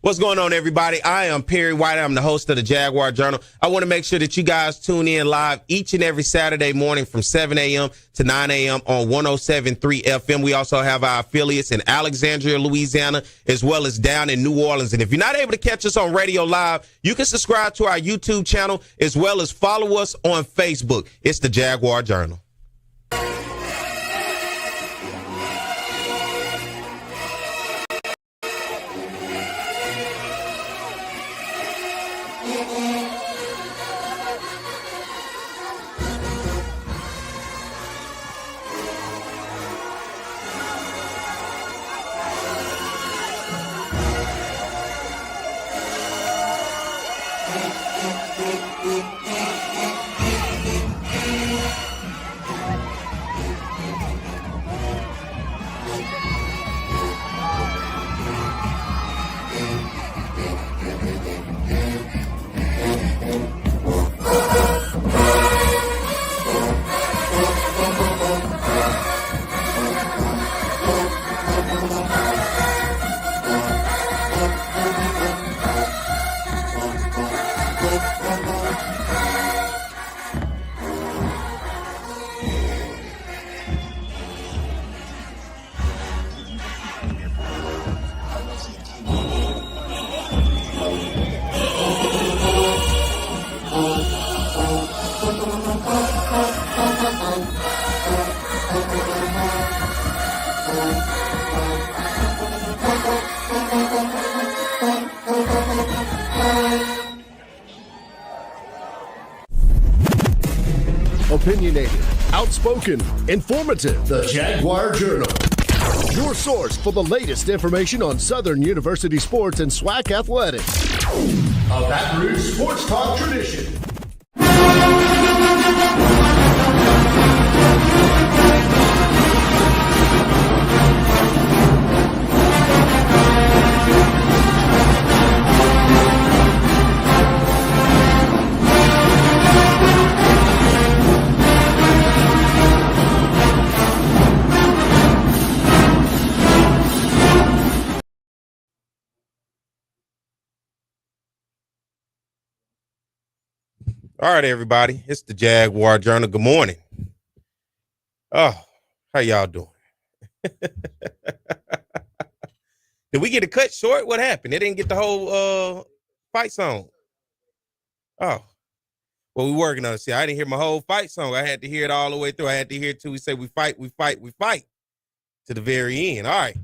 What's going on, everybody? I am Perry White. I'm the host of the Jaguar Journal. I want to make sure that you guys tune in live each and every Saturday morning from 7 a.m. to 9 a.m. on 107.3 FM. We also have our affiliates in Alexandria, Louisiana, as well as down in New Orleans. And if you're not able to catch us on radio live, you can subscribe to our YouTube channel as well as follow us on Facebook. It's the Jaguar Journal. Opinionated, outspoken, informative. The Jaguar Journal. Your source for the latest information on Southern University sports and SWAC athletics. A Baton Rouge sports talk tradition. All right, everybody. It's the Jaguar Journal. Good morning. Oh, how y'all doing? Did we get it cut short? What happened? They didn't get the whole fight song. Oh, well, we working on it. See, I didn't hear my whole fight song. I had to hear it all the way through. I had to hear it till we say we fight, we fight, we fight to the very end. All right.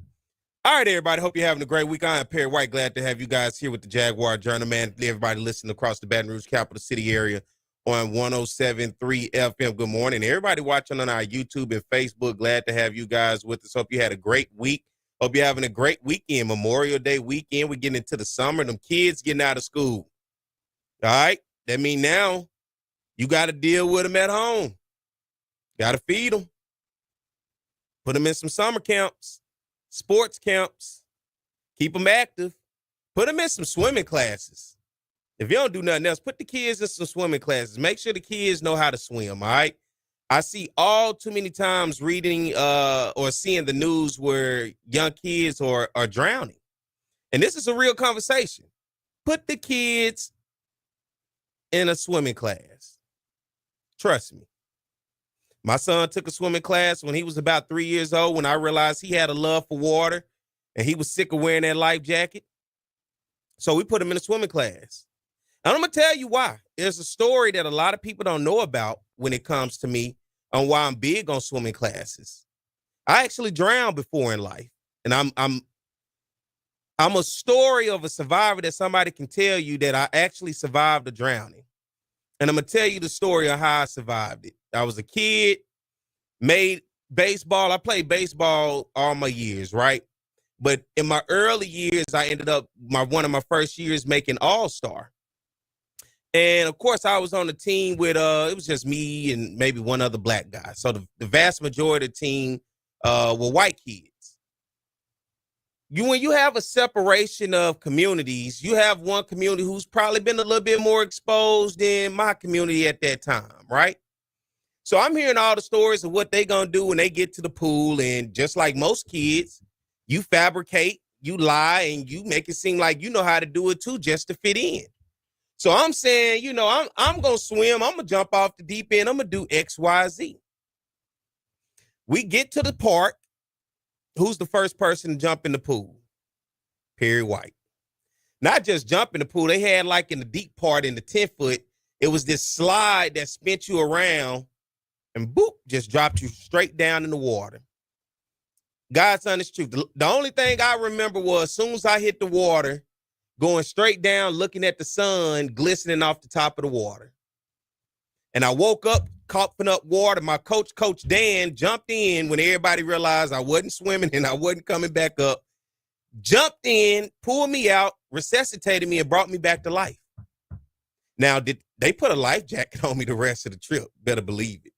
All right, everybody. Hope you're having a great week. I am Perry White. Glad to have you guys here with the Jaguar Journal, man. Everybody listening across the Baton Rouge capital city area on 107.3 FM. Good morning. Everybody watching on our YouTube and Facebook. Glad to have you guys with us. Hope you had a great week. Hope you're having a great weekend. Memorial Day weekend. We're getting into the summer. Them kids getting out of school. All right. That means now you got to deal with them at home. Got to feed them. Put them in some summer camps. Sports camps, keep them active, put them in some swimming classes. If you don't do nothing else, put the kids in some swimming classes. Make sure the kids know how to swim, all right? I see all too many times reading or seeing the news where young kids are drowning. And this is a real conversation. Put the kids in a swimming class. Trust me. My son took a swimming class when he was about 3 years old, when I realized he had a love for water and he was sick of wearing that life jacket. So we put him in a swimming class. And I'm going to tell you why. There's a story that a lot of people don't know about when it comes to me on why I'm big on swimming classes. I actually drowned before in life. And I'm a story of a survivor that somebody can tell you that I actually survived a drowning. And I'm going to tell you the story of how I survived it. I was a kid, made baseball. I played baseball all my years, right? But in my early years, I ended up one of my first years making All-Star. And, of course, I was on the team with, it was just me and maybe one other black guy. So the vast majority of the team were white kids. When you have a separation of communities, you have one community who's probably been a little bit more exposed than my community at that time, right? So I'm hearing all the stories of what they gonna do when they get to the pool, and just like most kids, you fabricate you lie and you make it seem like you know how to do it too, just to fit in. So I'm saying, I'm gonna swim. I'm gonna jump off the deep end. I'm gonna do X, Y, Z. We get to the park. Who's the first person to jump in the pool? Perry White. Not just jump in the pool. They had like in the deep part in the 10-foot, it was this slide that spent you around and boop, just dropped you straight down in the water. God's honest truth. The only thing I remember was as soon as I hit the water, going straight down, looking at the sun glistening off the top of the water. And I woke up, coughing up water. My coach Dan, jumped in when everybody realized I wasn't swimming and I wasn't coming back up. Jumped in, pulled me out, resuscitated me, and brought me back to life. Now, did they put a life jacket on me the rest of the trip? Better believe it.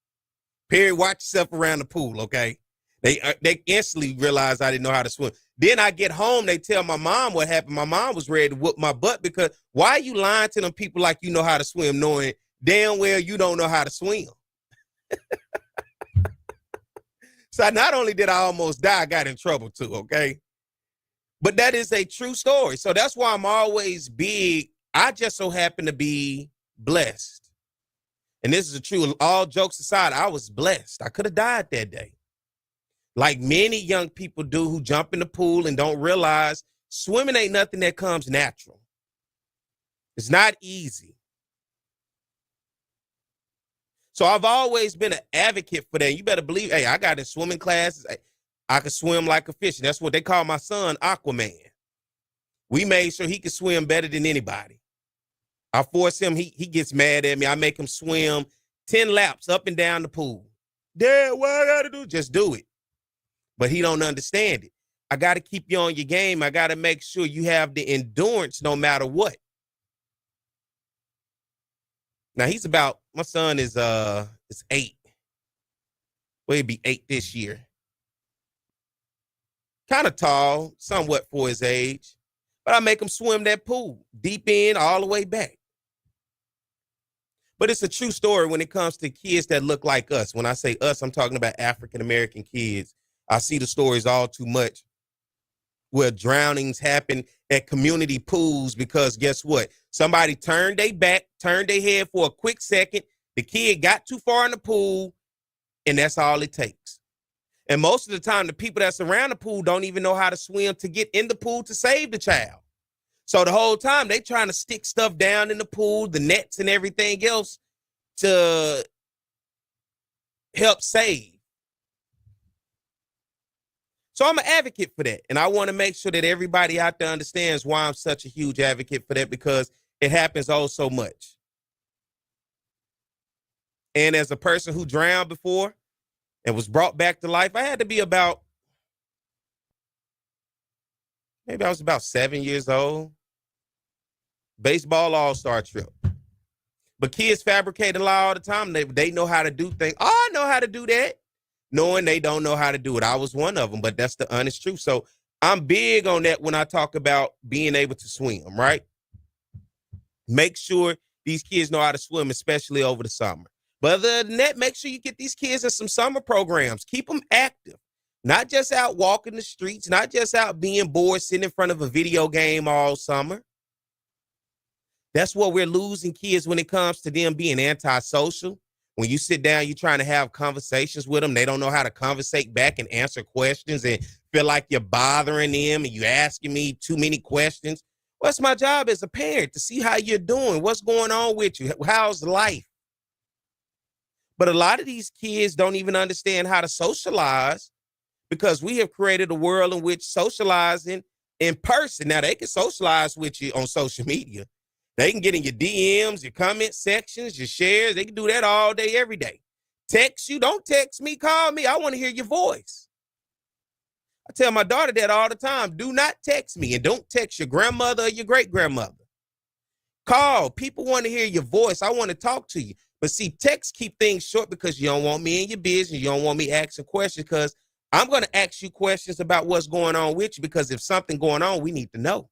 Perry, watch yourself around the pool, okay? They instantly realized I didn't know how to swim. Then I get home, they tell my mom what happened. My mom was ready to whoop my butt because why are you lying to them people like you know how to swim, knowing damn well you don't know how to swim? So not only did I almost die, I got in trouble too, okay? But that is a true story. So that's why I'm always big. I just so happen to be blessed. And this is true. All jokes aside, I was blessed. I could have died that day. Like many young people do who jump in the pool and don't realize swimming ain't nothing that comes natural. It's not easy. So I've always been an advocate for that. You better believe, hey, I got in swimming classes. I could swim like a fish. That's what they call my son, Aquaman. We made sure he could swim better than anybody. I force him, he gets mad at me. I make him swim 10 laps up and down the pool. Dad, what I gotta do? Just do it. But he don't understand it. I got to keep you on your game. I got to make sure you have the endurance no matter what. Now my son is 8. Well, he'll be 8 this year. Kind of tall, somewhat for his age. But I make him swim that pool, deep in, all the way back. But it's a true story when it comes to kids that look like us. When I say us, I'm talking about African-American kids. I see the stories all too much where drownings happen at community pools because guess what? Somebody turned their back, turned their head for a quick second. The kid got too far in the pool, and that's all it takes. And most of the time, the people that's around the pool don't even know how to swim to get in the pool to save the child. So the whole time, they trying to stick stuff down in the pool, the nets and everything else to help save. So I'm an advocate for that. And I want to make sure that everybody out there understands why I'm such a huge advocate for that because it happens oh so much. And as a person who drowned before and was brought back to life, I had to be maybe I was about 7 years old. Baseball all-star trip. But kids fabricate a lie all the time. They know how to do things. Oh, I know how to do that. Knowing they don't know how to do it. I was one of them, but that's the honest truth. So I'm big on that when I talk about being able to swim, right? Make sure these kids know how to swim, especially over the summer. But other than that, make sure you get these kids in some summer programs. Keep them active. Not just out walking the streets, not just out being bored, sitting in front of a video game all summer. That's what we're losing kids when it comes to them being antisocial. When you sit down, you're trying to have conversations with them. They don't know how to conversate back and answer questions and feel like you're bothering them and you're asking me too many questions. What's my job as a parent? To see how you're doing. What's going on with you? How's life? But a lot of these kids don't even understand how to socialize because we have created a world in which socializing in person. Now, they can socialize with you on social media. They can get in your DMs, your comment sections, your shares. They can do that all day, every day. Text you. Don't text me. Call me. I want to hear your voice. I tell my daughter that all the time. Do not text me and don't text your grandmother or your great-grandmother. Call. People want to hear your voice. I want to talk to you. But see, text keep things short because you don't want me in your business. You don't want me asking questions because I'm going to ask you questions about what's going on with you because if something going on, we need to know.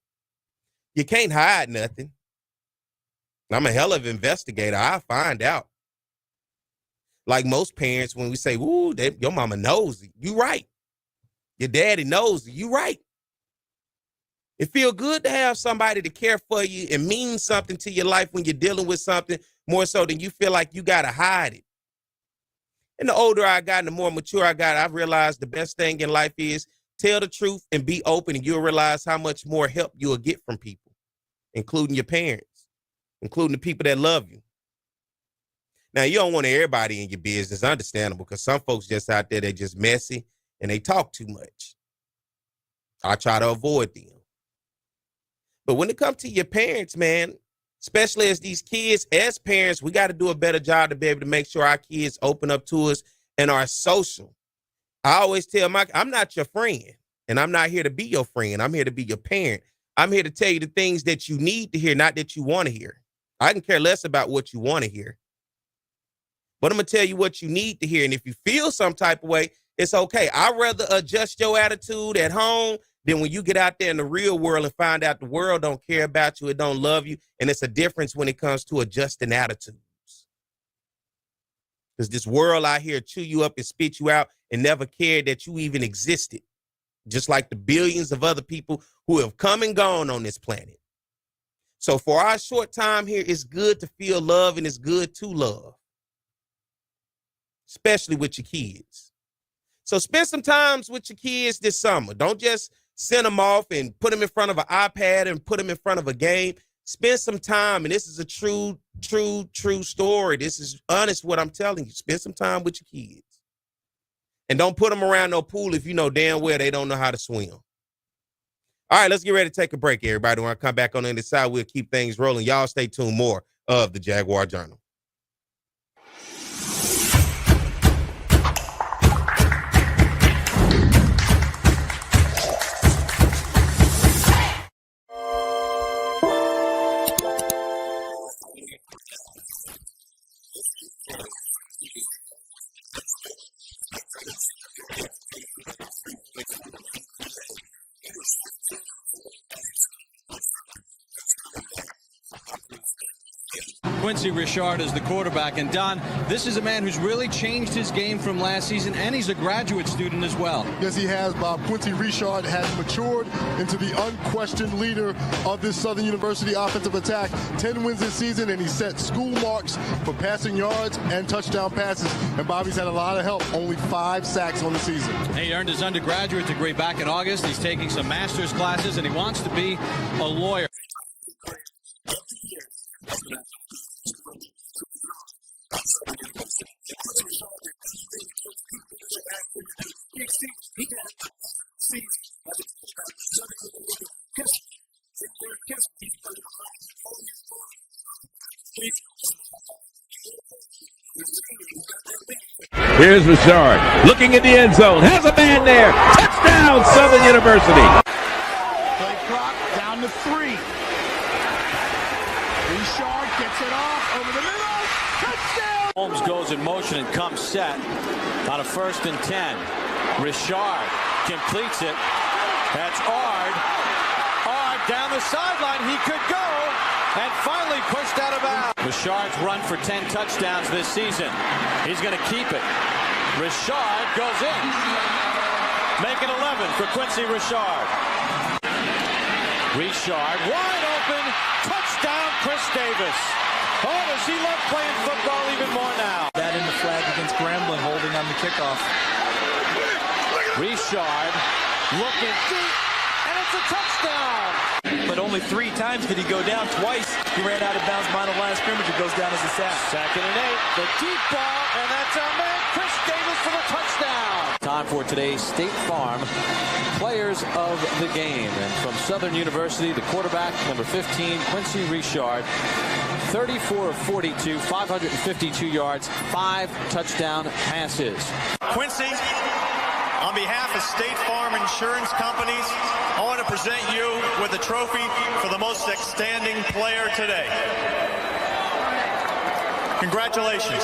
You can't hide nothing. I'm a hell of an investigator. I'll find out. Like most parents, when we say, "Ooh, your mama knows it," you right. Your daddy knows it, you right. It feels good to have somebody to care for you and mean something to your life when you're dealing with something more so than you feel like you got to hide it. And the older I got and the more mature I got, I've realized the best thing in life is tell the truth and be open, and you'll realize how much more help you'll get from people, including your parents, including the people that love you. Now, you don't want everybody in your business, understandable, because some folks just out there, they're just messy and they talk too much. I try to avoid them. But when it comes to your parents, man, especially as these kids, as parents, we got to do a better job to be able to make sure our kids open up to us and are social. I always tell I'm not your friend, and I'm not here to be your friend. I'm here to be your parent. I'm here to tell you the things that you need to hear, not that you want to hear. I can care less about what you want to hear. But I'm going to tell you what you need to hear. And if you feel some type of way, it's okay. I'd rather adjust your attitude at home than when you get out there in the real world and find out the world don't care about you, it don't love you. And it's a difference when it comes to adjusting attitudes. Because this world out here chew you up and spit you out and never cared that you even existed. Just like the billions of other people who have come and gone on this planet. So for our short time here, it's good to feel love and it's good to love. Especially with your kids. So spend some time with your kids this summer. Don't just send them off and put them in front of an iPad and put them in front of a game. Spend some time, and this is a true story. This is honest what I'm telling you. Spend some time with your kids. And don't put them around no pool if you know damn well they don't know how to swim. All right, let's get ready to take a break, everybody. When I come back on the other side, we'll keep things rolling. Y'all stay tuned. More of the Jaguar Journal. Quincy Richard is the quarterback. And Don, this is a man who's really changed his game from last season, and he's a graduate student as well. Yes, he has, Bob. Quincy Richard has matured into the unquestioned leader of this Southern University offensive attack. 10 wins this season, and he set school marks for passing yards and touchdown passes. And Bobby's had a lot of help, only 5 sacks on the season. He earned his undergraduate degree back in August. He's taking some master's classes, and he wants to be a lawyer. Here's Richard looking in the end zone. Has a man there. Touchdown, Southern University. Play clock down to 3. Richard gets it off over the middle. Touchdown! Holmes goes in motion and comes set on a 1st and 10. Richard completes it. That's Ard. Ard down the sideline. He could go. And finally pushed out of bounds. Richard's run for 10 touchdowns this season. He's going to keep it. Richard goes in. Make it 11 for Quincy Richard. Richard wide open. Touchdown, Chris Davis. Oh, does he love playing football even more now? That in the flag against Grambling, holding on the kickoff. Richard looking deep, and it's a touchdown. But only 3 times did he go down. Twice he ran out of bounds behind the line of scrimmage. It goes down as a sack. 2nd and 8. The deep ball, and that's our man, Chris Davis, for the touchdown. Time for today's State Farm Players of the Game. And from Southern University, the quarterback, number 15, Quincy Richard. 34 of 42, 552 yards, 5 touchdown passes. Quincy, on behalf of State Farm Insurance Companies, I want to present you with a trophy for the most outstanding player today. Congratulations.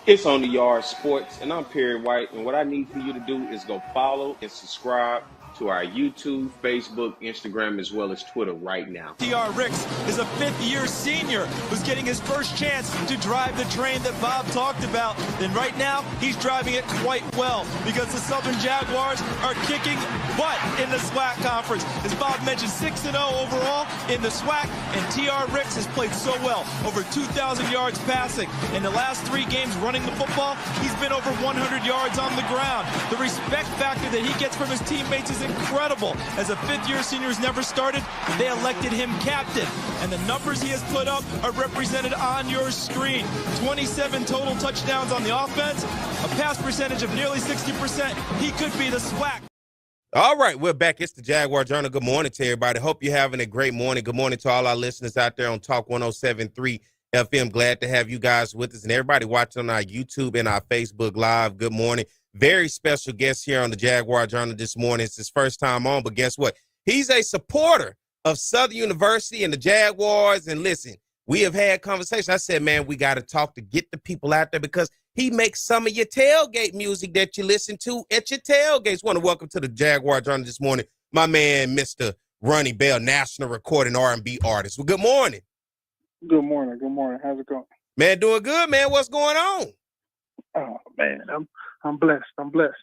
It's On the Yard Sports, and I'm Perry White. And what I need for you to do is go follow and subscribe to our YouTube, Facebook, Instagram, as well as Twitter right now. T.R. Ricks is a fifth-year senior who's getting his first chance to drive the train that Bob talked about. And right now, he's driving it quite well because the Southern Jaguars are kicking butt in the SWAC conference. As Bob mentioned, 6-0 overall in the SWAC, and T.R. Ricks has played so well, over 2,000 yards passing. In the last 3 games running the football, he's been over 100 yards on the ground. The respect factor that he gets from his teammates is incredible. As a fifth-year senior who's never started, they elected him captain. And the numbers he has put up are represented on your screen. 27 total touchdowns on the offense, a pass percentage of nearly 60%. He could be the SWAC. All right, we're back. It's the Jaguar Journal. Good morning to everybody. Hope you're having a great morning. Good morning to all our listeners out there on Talk 107.3 FM. Glad to have you guys with us, and everybody watching on our YouTube and our Facebook Live. Good morning. Very special guest here on the Jaguar Journal this morning. It's his first time on, but guess what? He's a supporter of Southern University and the Jaguars. And listen, we have had conversations. I said, man, we got to talk to get the people out there because he makes some of your tailgate music that you listen to at your tailgates. Want to welcome to the Jaguar Journal this morning, my man, Mr. Ronnie Bell, national recording R&B artist. Well, good morning. Good morning. Good morning. How's it going? Man, doing good, man. What's going on? Oh, man, I'm blessed. I'm blessed.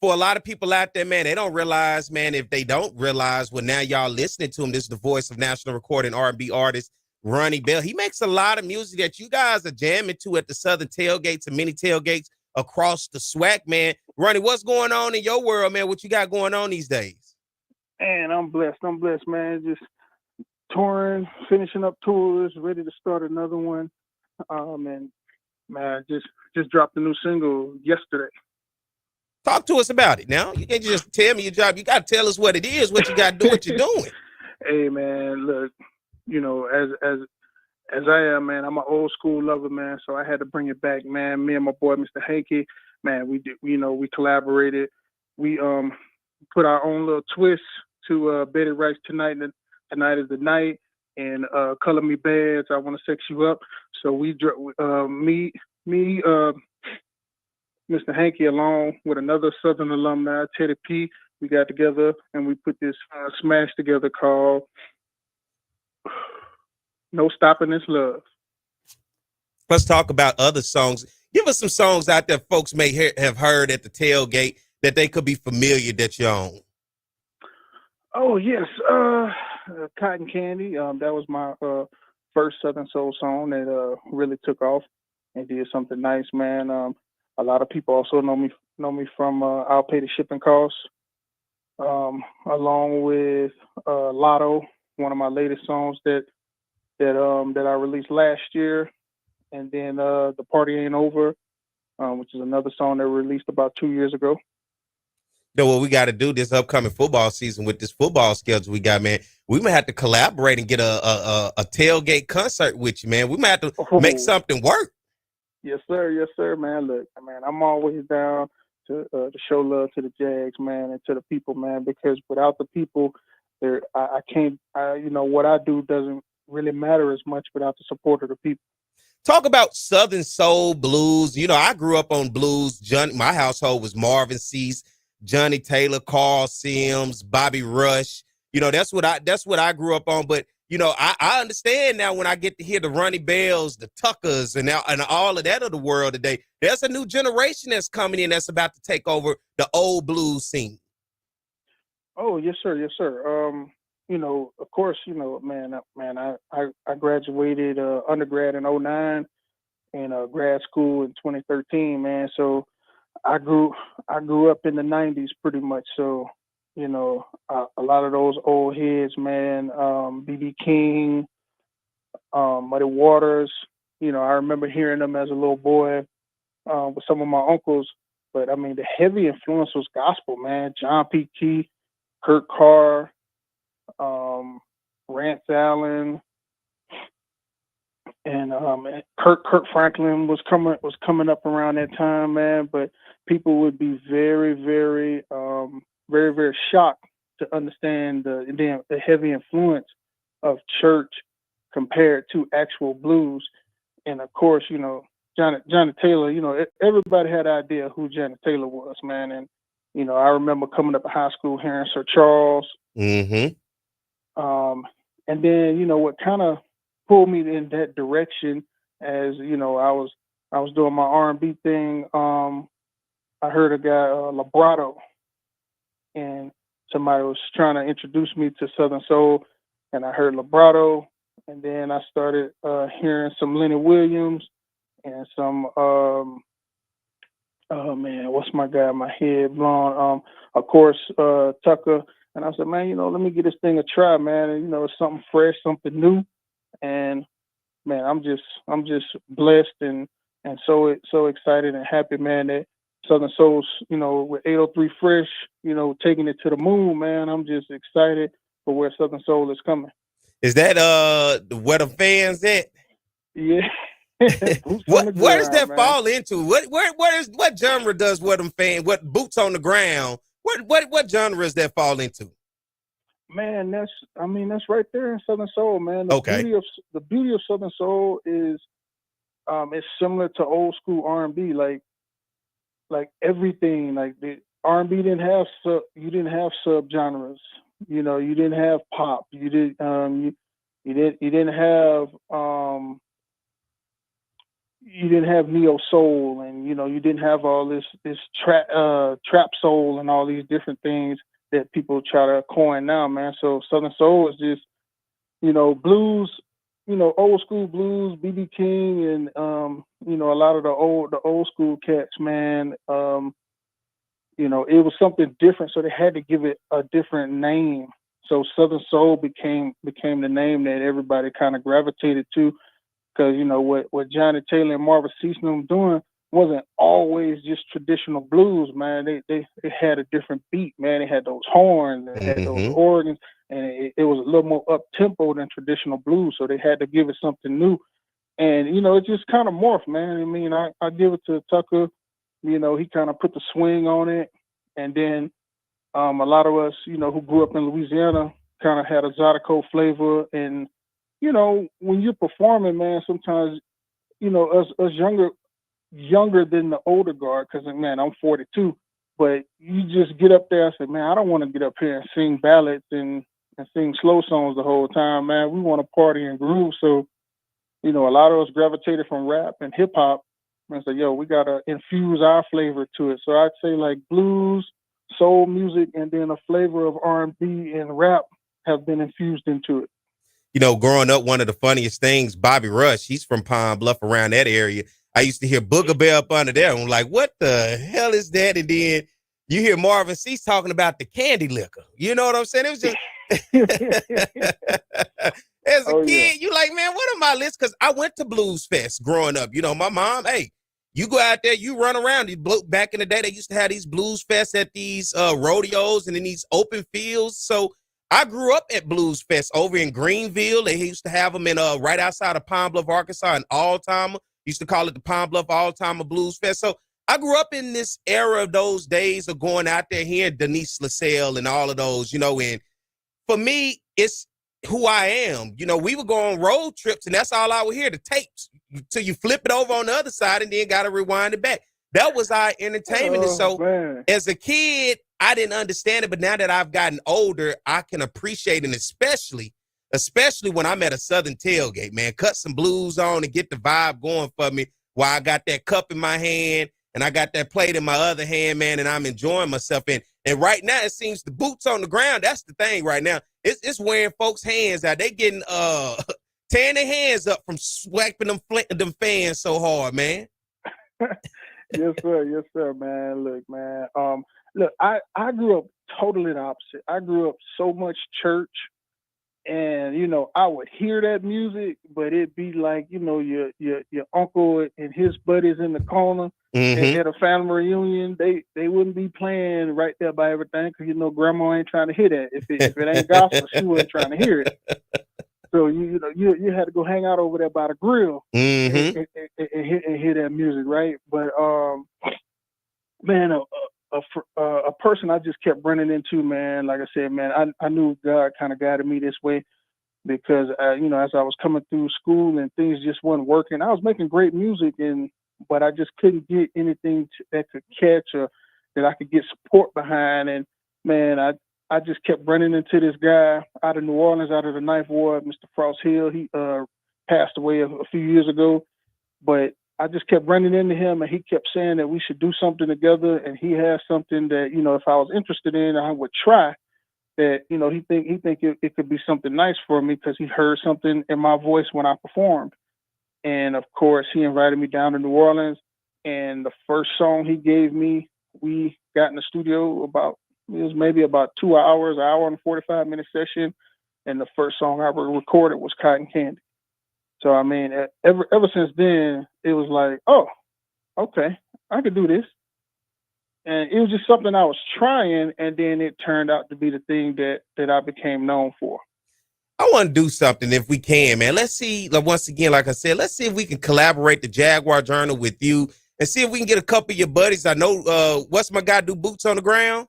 For a lot of people out there, man, they don't realize, man, if they don't realize, well, now y'all listening to him, this is the voice of national recording R&B artist Ronnie Bell. He makes a lot of music that you guys are jamming to at the Southern tailgates and many tailgates across the SWAC, man. Ronnie, what's going on in your world, man? What you got going on these days? Man, I'm blessed. I'm blessed, man. Just touring, finishing up tours, ready to start another one. And man, just dropped a new single yesterday. Talk to us about it now. You can't just tell me your job. You got to tell us what it is, what you got to do, what you're doing. Hey, man, look, you know, as I am, man, I'm an old school lover, man, so I had to bring it back, man. Me and my boy, Mr. Hankey, man, we collaborated. We put our own little twist to Betty Wright's Tonight is the Night, and Color Me Bad, I Want to Sex You Up. So Mr. Hankey, along with another Southern alumni, Teddy P, we got together and we put this smash together called No Stopping This Love. Let's talk about other songs. Give us some songs out there folks may have heard at the tailgate that they could be familiar that you own. Oh, yes. Cotton Candy. That was my first Southern Soul song that really took off and did something nice, man. A lot of people also know me from I'll Pay the Shipping Costs, along with Lotto, one of my latest songs that I released last year, and then The Party Ain't Over, which is another song that we released about 2 years ago. You know what we got to do this upcoming football season with this football schedule we got, man. We might have to collaborate and get a tailgate concert with you, man. We might have to make something work. Yes, sir. Yes, sir, man. Look, man, I'm always down to show love to the Jags, man, and to the people, man, because without the people, I can't, what I do doesn't really matter as much without the support of the people. Talk about Southern Soul blues. You know, I grew up on blues. My household was Marvin Cease, Johnny Taylor, Carl Sims, Bobby Rush. You know, that's what I grew up on. But you know, I understand now when I get to hear the Ronnie Bells, the Tuckers, and all of that of the world today. There's a new generation that's coming in that's about to take over the old blues scene. Oh, yes, sir. Yes, sir. You know, of course, you know, man, I graduated undergrad in 2009 and grad school in 2013, man. So I grew up in the 90s pretty much. So, you know, a lot of those old heads, man, B.B. King, Muddy Waters, you know, I remember hearing them as a little boy with some of my uncles. But, I mean, the heavy influence was gospel, man. John P. Key, Kurt Carr, Rance Allen, and Kurt Franklin was coming up around that time, man. But people would be very, very, very, very shocked to understand the heavy influence of church compared to actual blues. And of course, you know, Johnny Taylor, everybody had an idea who Johnny Taylor was, man. And, I remember coming up in high school hearing Sir Charles. Mm-hmm. And then, what kind of pulled me in that direction as, I was doing my R&B thing. I heard a guy, Labrato, and somebody was trying to introduce me to Southern Soul, and I heard Labrato, and then I started hearing some Lenny Williams and some, oh man, what's my guy in my head, blonde, of course, Tucker. And I said, man, let me give this thing a try, man. And, it's something fresh, something new. And man, I'm just blessed and so excited and happy, man, that Southern Soul's, with 803 Fresh, taking it to the moon, man. I'm just excited for where Southern Soul is coming. Is that where the fans at? Yeah. Where does that fall into? What genre does what boots on the ground? What genre does that fall into? Man, that's right there in Southern Soul, man. The beauty of Southern Soul is it's similar to old school R&B, like everything. Like the R&B you didn't have subgenres. You didn't have pop. You didn't have neo soul, and you didn't have all this trap soul and all these different things that people try to coin now, man. So Southern Soul is just, blues, old school blues, B.B. King, and a lot of the old school cats, man. It was something different, so they had to give it a different name. So Southern Soul became the name that everybody kind of gravitated to, because what Johnny Taylor and Marvin Cease and them doing wasn't always just traditional blues, man. They had a different beat, man. They had those horns, they had those organs, and it was a little more up tempo than traditional blues. So they had to give it something new, and it just kind of morphed, man. I mean, I give it to Tucker. He kind of put the swing on it, and then a lot of us, who grew up in Louisiana, kind of had a Zydeco flavor. And when you're performing, man, sometimes us younger than the older guard, because man, I'm 42, but you just get up there and say, man, I don't want to get up here and sing ballads and sing slow songs the whole time, man. We want to party and groove. So a lot of us gravitated from rap and hip hop and say, yo, we gotta infuse our flavor to it. So I'd say like blues, soul music, and then a flavor of R&B and rap have been infused into it. Growing up, one of the funniest things, Bobby Rush, he's from Pine Bluff, around that area. I used to hear Booger Bear up under there. I'm like, what the hell is that? And then you hear Marvin Cease talking about the candy liquor. You know what I'm saying? It was just, as a kid, you like, man, what am I listening? Because I went to Blues Fest growing up. My mom, hey, you go out there, you run around. Back in the day, they used to have these Blues Fests at these rodeos and in these open fields. So I grew up at Blues Fest over in Greenville. They used to have them in right outside of Pine Bluff, Arkansas, in All-Timer. Used to call it the Pine Bluff All-Timer Blues Fest. So I grew up in this era of those days of going out there hearing Denise LaSalle and all of those, and for me, it's who I am. We would go on road trips, and that's all I would hear, the tapes, till you flip it over on the other side and then got to rewind it back. That was our entertainment. And so man, as a kid, I didn't understand it, but now that I've gotten older, I can appreciate it, especially when I'm at a Southern tailgate, man. Cut some blues on and get the vibe going for me while I got that cup in my hand and I got that plate in my other hand, man, and I'm enjoying myself. And right now, it seems the boots on the ground, that's the thing right now. It's wearing folks' hands out. They getting tearing their hands up from swiping them fans so hard, man. Yes, sir, man. Look, man. Look, I grew up totally the opposite. I grew up so much church, and I would hear that music, but it'd be like your uncle and his buddies in the corner at a family reunion. They wouldn't be playing right there by everything, because grandma ain't trying to hear that. If it ain't gospel, she wasn't trying to hear it. So you had to go hang out over there by the grill and hear that music, right? But man, a person I just kept running into, man. Like I said, man, I knew God kind of guided me this way because as I was coming through school and things just weren't working, I was making great music, and but I just couldn't get anything that could catch or that I could get support behind. And man, I just kept running into this guy out of New Orleans, out of the Ninth Ward, Mr. Frost Hill. He passed away a few years ago, but I just kept running into him, and he kept saying that we should do something together. And he has something that, you know, if I was interested in, I would try. That, you know, he think it could be something nice for me because he heard something in my voice when I performed. And of course, he invited me down to New Orleans. And the first song he gave me, we got in the studio it was maybe about 2 hours, an hour and 45-minute session. And the first song I recorded was Cotton Candy. So, I mean, ever since then, it was like, oh, okay, I could do this. And it was just something I was trying, and then it turned out to be the thing that I became known for. I want to do something if we can, man. Let's see, once again, like I said, let's see if we can collaborate the Jaguar Journal with you and see if we can get a couple of your buddies. I know, what's my guy do boots on the ground?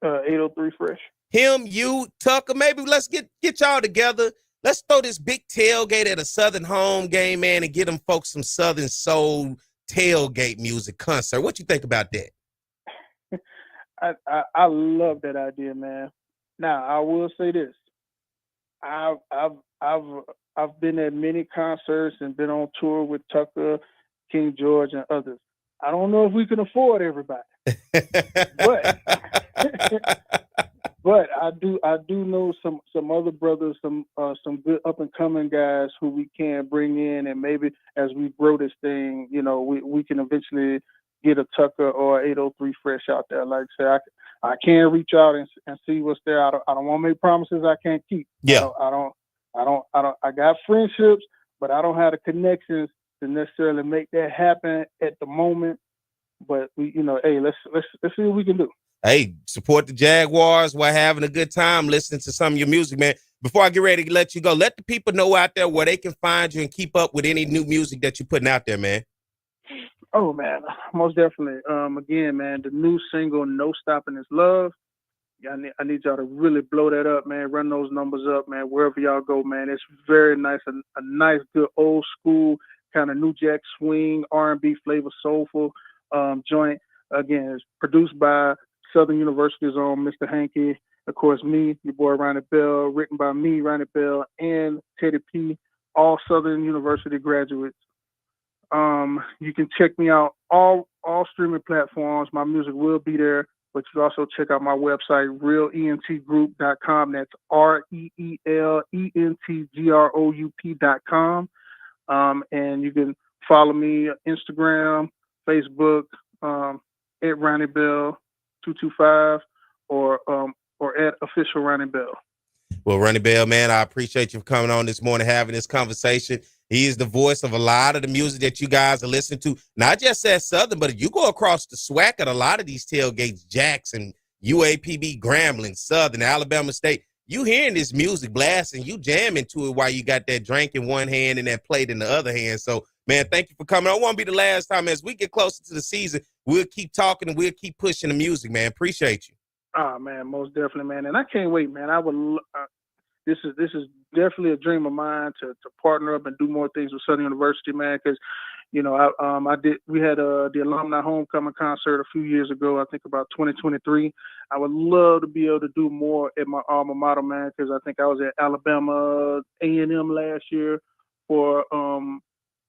803 Fresh. Him, you, Tucker, maybe let's get y'all together. Let's throw this big tailgate at a Southern home game, man, and get them folks some Southern soul tailgate music concert. What you think about that? I love that idea, man. Now I will say this: I've been at many concerts and been on tour with Tucker, King George, and others. I don't know if we can afford everybody, but I do know some other brothers, some good up and coming guys who we can bring in, and maybe as we grow this thing, you know, we can eventually get a Tucker or 803 Fresh out there. Like I say, I can reach out and see what's there. I don't want to make promises I can't keep. Yeah. I got friendships, but I don't have the connections to necessarily make that happen at the moment. But we, you know, hey, let's see what we can do. Hey, support the Jaguars while having a good time listening to some of your music, man. Before I get ready to let you go, let the people know out there where they can find you and keep up with any new music that you're putting out there, man. Oh, man, most definitely. Again, man, the new single, No Stopping This Love. Yeah, I need y'all to really blow that up, man. Run those numbers up, man, wherever y'all go, man. It's very nice, a nice, good, old school kind of New Jack swing, R&B flavor, soulful joint. Again, it's produced by Southern University's own Mr. Hankey. Of course, me, your boy Ronnie Bell, written by me, Ronnie Bell, and Teddy P, all Southern University graduates. You can check me out all streaming platforms. My music will be there, but you can also check out my website, realentgroup.com. That's REELENTGROUP.com. And you can follow me on Instagram, Facebook, at Ronnie Bell 225 or at official Ronnie Bell. Well, Ronnie Bell, man, I appreciate you for coming on this morning, having this conversation. He is the voice of a lot of the music that you guys are listening to, not just at Southern, but if you go across the SWAC at a lot of these tailgates, Jackson, UAPB, Grambling, Southern, Alabama State, you hearing this music blasting, you jamming to it while you got that drink in one hand and that plate in the other hand. So, man, thank you for coming. I won't be the last time. As we get closer to the season, we'll keep talking and we'll keep pushing the music, man. Appreciate you. Oh, man, most definitely, man. And I can't wait, man. I would. This is definitely a dream of mine to partner up and do more things with Southern University, man. Because, you know, we had the alumni homecoming concert a few years ago. I think about 2023. I would love to be able to do more at my alma mater, man. Because I think I was at Alabama A&M last year for a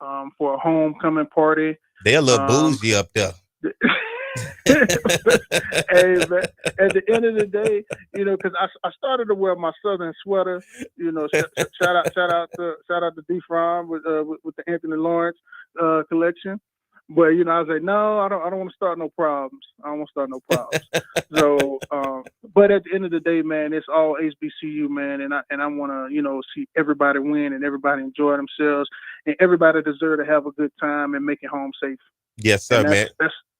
homecoming party. They're a little bougie up there. Hey, man, at the end of the day, you know, because I started to wear my Southern sweater, you know, shout out to D-From with the Anthony Lawrence collection. But, you know, I was like, no, I don't want to start no problems. So, but at the end of the day, man, it's all HBCU, man, and I want to, you know, see everybody win and everybody enjoy themselves, and everybody deserve to have a good time and make it home safe. Yes, sir, man.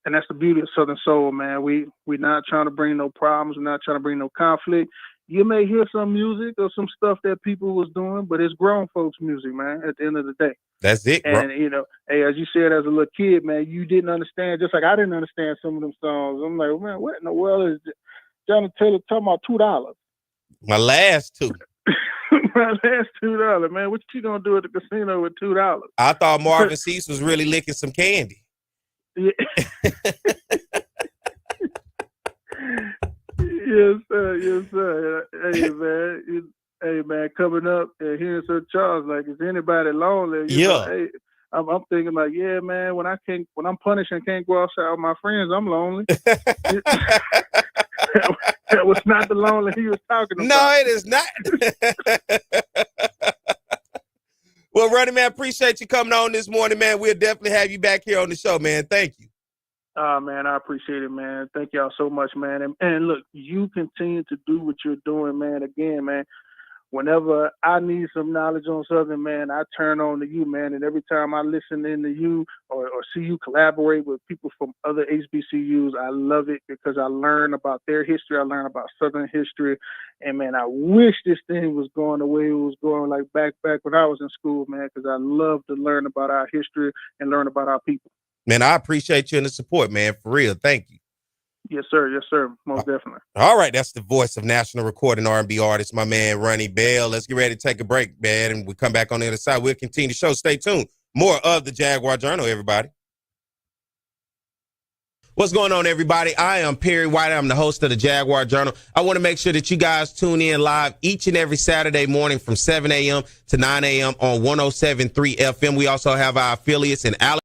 And that's the beauty of Southern Soul, man. We're not trying to bring no problems. We're not trying to bring no conflict. You may hear some music or some stuff that people was doing, but it's grown folks' music, man, at the end of the day. That's it, bro. And, you know, hey, as you said, as a little kid, man, you didn't understand, just like I didn't understand some of them songs. I'm like, man, what in the world is Johnny Taylor talking about $2? My last two. My last $2, man. What you gonna do at the casino with $2? I thought Marvin Cease was really licking some candy. Yeah. Yes, sir. Yes, sir. Hey, man, coming up and hearing Sir Charles, like, is anybody lonely? You know, hey, I'm thinking like, yeah, man, when I'm punished and can't go outside with my friends, I'm lonely. That was not the lonely he was talking about. No, it is not. Well, Ronnie, man, appreciate you coming on this morning, man. We'll definitely have you back here on the show, man. Thank you. Man, I appreciate it, man. Thank y'all so much, man. And look, you continue to do what you're doing, man. Again, man, whenever I need some knowledge on Southern, man, I turn on to you, man. And every time I listen in to you or see you collaborate with people from other HBCUs, I love it because I learn about their history. I learn about Southern history. And, man, I wish this thing was going the way it was going, like back when I was in school, man, because I love to learn about our history and learn about our people. Man, I appreciate you and the support, man. For real. Thank you. Yes, sir. Yes, sir. Most definitely. All right. That's the voice of national recording R&B artist, my man, Ronnie Bell. Let's get ready to take a break, man. And we come back on the other side. We'll continue the show. Stay tuned. More of the Jaguar Journal, everybody. What's going on, everybody? I am Perry White. I'm the host of the Jaguar Journal. I want to make sure that you guys tune in live each and every Saturday morning from 7 a.m. to 9 a.m. on 107.3 FM. We also have our affiliates in Alabama.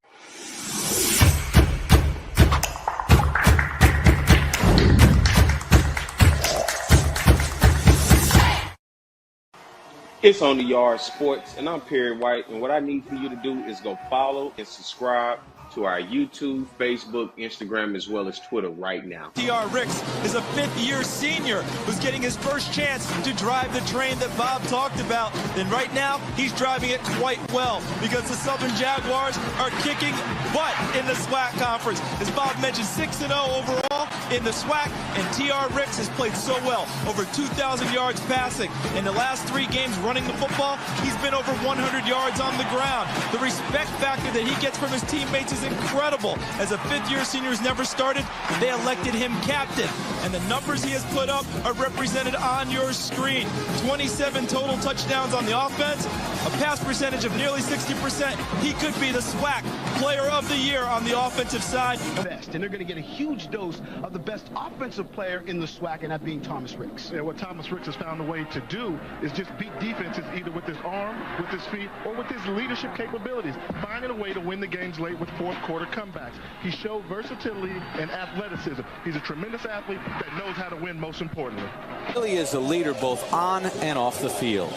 It's On the Yard Sports, and I'm Perry White, and what I need for you to do is go follow and subscribe to our YouTube, Facebook, Instagram, as well as Twitter right now. T.R. Ricks is a fifth-year senior who's getting his first chance to drive the train that Bob talked about. And right now, he's driving it quite well because the Southern Jaguars are kicking butt in the SWAC conference. As Bob mentioned, 6-0 overall in the SWAC, and T.R. Ricks has played so well, over 2,000 yards passing. In the last 3 games running the football, he's been over 100 yards on the ground. The respect factor that he gets from his teammates is incredible. As a fifth-year senior who's never started, they elected him captain. And the numbers he has put up are represented on your screen. 27 total touchdowns on the offense, a pass percentage of nearly 60%. He could be the SWAC Player of the Year on the offensive side. Best, and they're going to get a huge dose of the best offensive player in the SWAC, and that being Thomas Ricks. Yeah, what Thomas Ricks has found a way to do is just beat defenses either with his arm, with his feet, or with his leadership capabilities, finding a way to win the games late with fourth quarter comebacks. He showed versatility and athleticism. He's a tremendous athlete that knows how to win, most importantly. Really is a leader both on and off the field.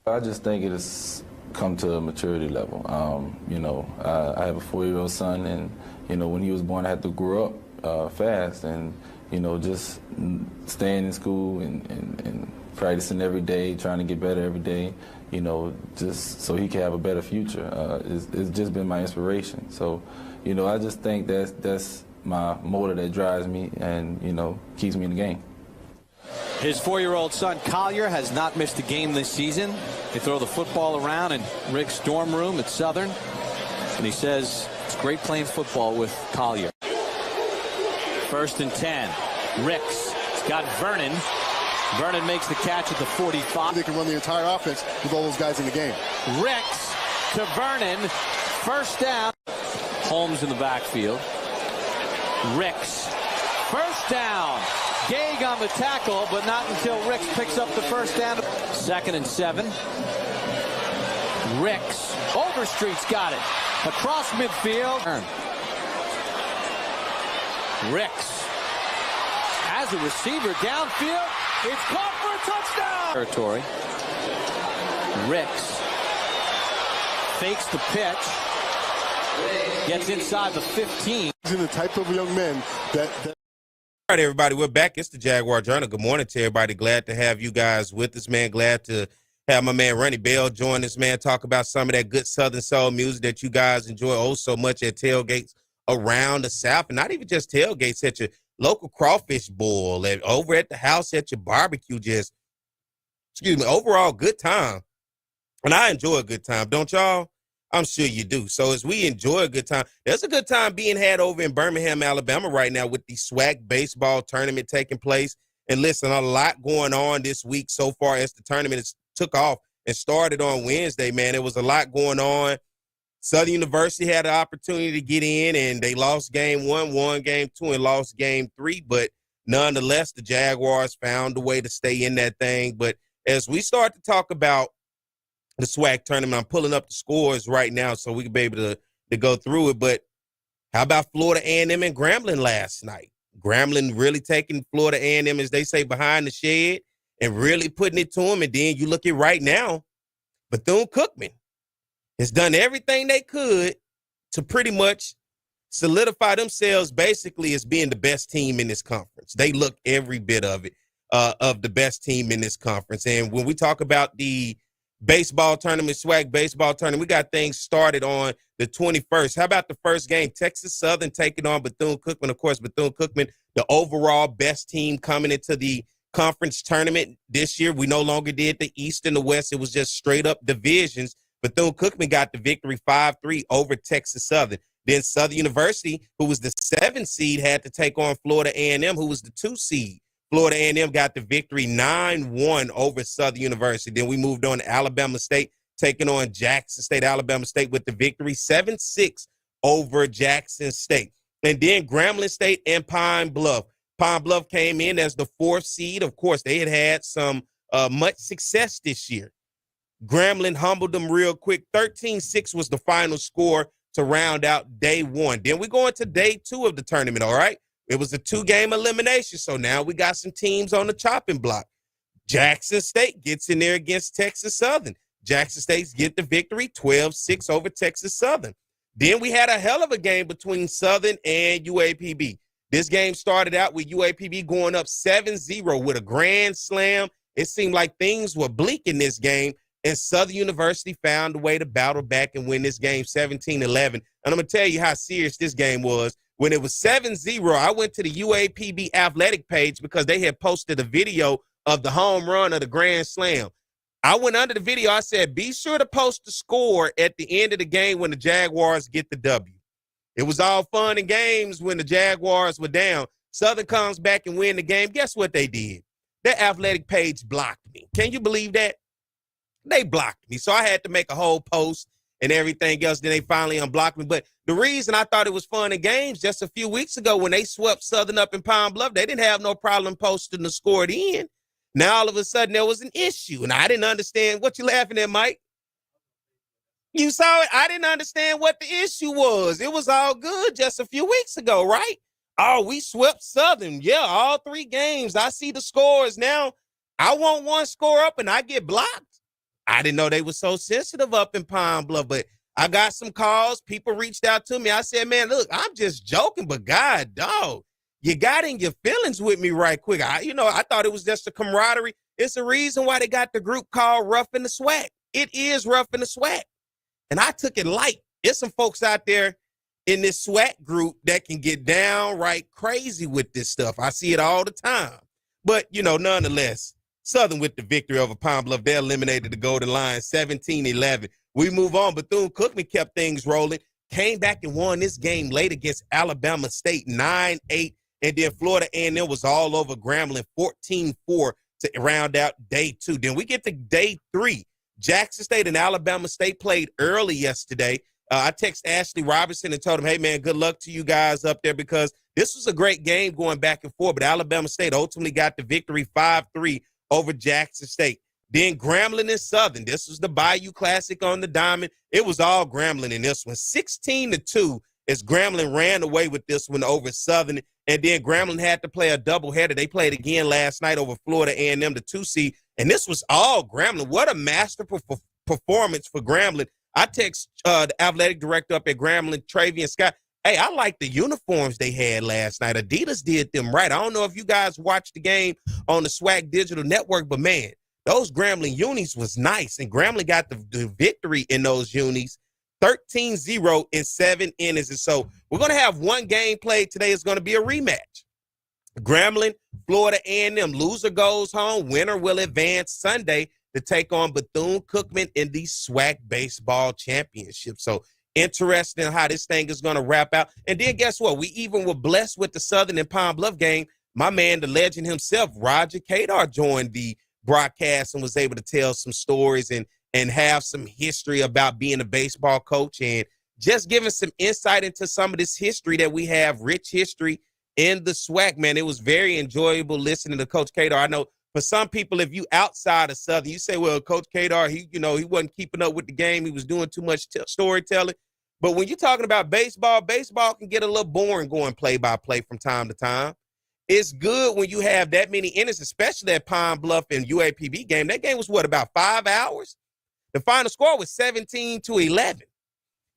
I just think it has come to a maturity level. I have a 4-year-old son, and, when he was born, I had to grow up fast, and, just staying in school and practicing every day, trying to get better every day, just so he can have a better future. It's just been my inspiration. So, I just think that's my motor that drives me and, keeps me in the game. His 4-year-old son, Collier, has not missed a game this season. They throw the football around in Rick's dorm room at Southern, and he says it's great playing football with Collier. 1st and 10. Ricks. He's got Vernon. Vernon makes the catch at the 45. They can run the entire offense with all those guys in the game. Ricks to Vernon. 1st down. Holmes in the backfield. Ricks. 1st down. Gage on the tackle, but not until Ricks picks up the 1st down. 2nd and 7. Ricks. Overstreet's got it. Across midfield. Ricks. As a receiver downfield, it's caught for a touchdown. Territory. Ricks fakes the pitch. Gets inside the 15. He's in the type of young men that All right, everybody, we're back. It's the Jaguar Journal. Good morning to everybody. Glad to have you guys with us, man. Glad to have my man Ronnie Bell join us, man. Talk about some of that good Southern soul music that you guys enjoy oh so much at tailgates around the South, and not even just tailgates, at your local crawfish boil, and over at the house at your barbecue. Just, overall good time. And I enjoy a good time, don't y'all? I'm sure you do. So as we enjoy a good time, there's a good time being had over in Birmingham, Alabama right now with the SWAC baseball tournament taking place. And listen, a lot going on this week so far as the tournament has took off and started on Wednesday, man. There was a lot going on. Southern University had an opportunity to get in, and they lost game 1, won game 2, and lost game 3. But nonetheless, the Jaguars found a way to stay in that thing. But as we start to talk about the SWAC tournament, I'm pulling up the scores right now so we can be able to go through it. But how about Florida A&M and Grambling last night? Grambling really taking Florida A&M, as they say, behind the shed and really putting it to them. And then you look at right now, Bethune-Cookman has done everything they could to pretty much solidify themselves basically as being the best team in this conference. They look every bit of it, of the best team in this conference. And when we talk about the baseball tournament, SWAC baseball tournament, we got things started on the 21st. How about the first game? Texas Southern taking on Bethune-Cookman. Of course, Bethune-Cookman, the overall best team coming into the conference tournament this year. We no longer did the East and the West. It was just straight up divisions. Bethune-Cookman got the victory 5-3 over Texas Southern. Then Southern University, who was the 7th seed, had to take on Florida A&M, who was the 2 seed. Florida A&M got the victory 9-1 over Southern University. Then we moved on to Alabama State, taking on Jackson State. Alabama State with the victory 7-6 over Jackson State. And then Grambling State and Pine Bluff. Pine Bluff came in as the 4th seed. Of course, they had some much success this year. Grambling humbled them real quick. 13-6 was the final score to round out day 1. Then we go into day 2 of the tournament, all right? It was a 2-game elimination, so now we got some teams on the chopping block. Jackson State gets in there against Texas Southern. Jackson State get the victory 12-6 over Texas Southern. Then we had a hell of a game between Southern and UAPB. This game started out with UAPB going up 7-0 with a grand slam. It seemed like things were bleak in this game, and Southern University found a way to battle back and win this game 17-11. And I'm going to tell you how serious this game was. When it was 7-0, I went to the UAPB athletic page because they had posted a video of the home run of the grand slam. I went under the video. I said, be sure to post the score at the end of the game when the Jaguars get the W. It was all fun and games when the Jaguars were down. Southern comes back and win the game. Guess what they did? Their athletic page blocked me. Can you believe that? They blocked me. So I had to make a whole post and everything else. Then they finally unblocked me. But the reason I thought it was fun and games, just a few weeks ago when they swept Southern up in Pine Bluff, they didn't have no problem posting the score at the end. Now all of a sudden there was an issue, and I didn't understand. What you laughing at, Mike? You saw it? I didn't understand what the issue was. It was all good just a few weeks ago, right? Oh, we swept Southern. Yeah, all 3 games. I see the scores now. I want one score up, and I get blocked. I didn't know they were so sensitive up in Pine Bluff, but I got some calls. People reached out to me. I said, man, look, I'm just joking, but God, dog, you got in your feelings with me right quick. I thought it was just a camaraderie. It's the reason why they got the group called Rough in the SWAC. It is Rough in the SWAC. And I took it light. There's some folks out there in this SWAC group that can get downright crazy with this stuff. I see it all the time. But, nonetheless, Southern with the victory over Pine Bluff. They eliminated the Golden Lions 17-11. We move on. Bethune-Cookman kept things rolling, came back and won this game late against Alabama State 9-8. And then Florida A&M was all over Grambling 14-4 to round out day 2. Then we get to day 3. Jackson State and Alabama State played early yesterday. I texted Ashley Robertson and told him, hey, man, good luck to you guys up there because this was a great game going back and forth. But Alabama State ultimately got the victory 5-3 over Jackson State. Then Grambling and Southern. This was the Bayou Classic on the diamond. It was all Grambling in this one. 16-2 as Grambling ran away with this one over Southern. And then Grambling had to play a doubleheader. They played again last night over Florida A&M, the 2 seed. And this was all Grambling. What a masterful performance for Grambling. I text the athletic director up at Grambling, Travian Scott. Hey, I like the uniforms they had last night. Adidas did them right. I don't know if you guys watched the game on the SWAC Digital Network, but, man, those Grambling unis was nice. And Grambling got the victory in those unis, 13-0 in 7 innings. And so we're going to have one game played today. It's going to be a rematch. Grambling, Florida A&M. Loser goes home. Winner will advance Sunday to take on Bethune-Cookman in the SWAC Baseball Championship. So interesting how this thing is going to wrap out. And then guess what? We even were blessed with the Southern and Pine Bluff game my man, the legend himself, Roger Kadar, joined the broadcast and was able to tell some stories and have some history about being a baseball coach and just giving some insight into some of this history that we have, rich history in the SWAC, man. It was very enjoyable listening to Coach Kadar. I know for some people, if you outside of Southern, you say, well, Coach Kadar, he wasn't keeping up with the game. He was doing too much storytelling. But when you're talking about baseball can get a little boring going play-by-play from time to time. It's good when you have that many innings, especially that Pine Bluff and UAPB game. That game was, about 5 hours? The final score was 17-11.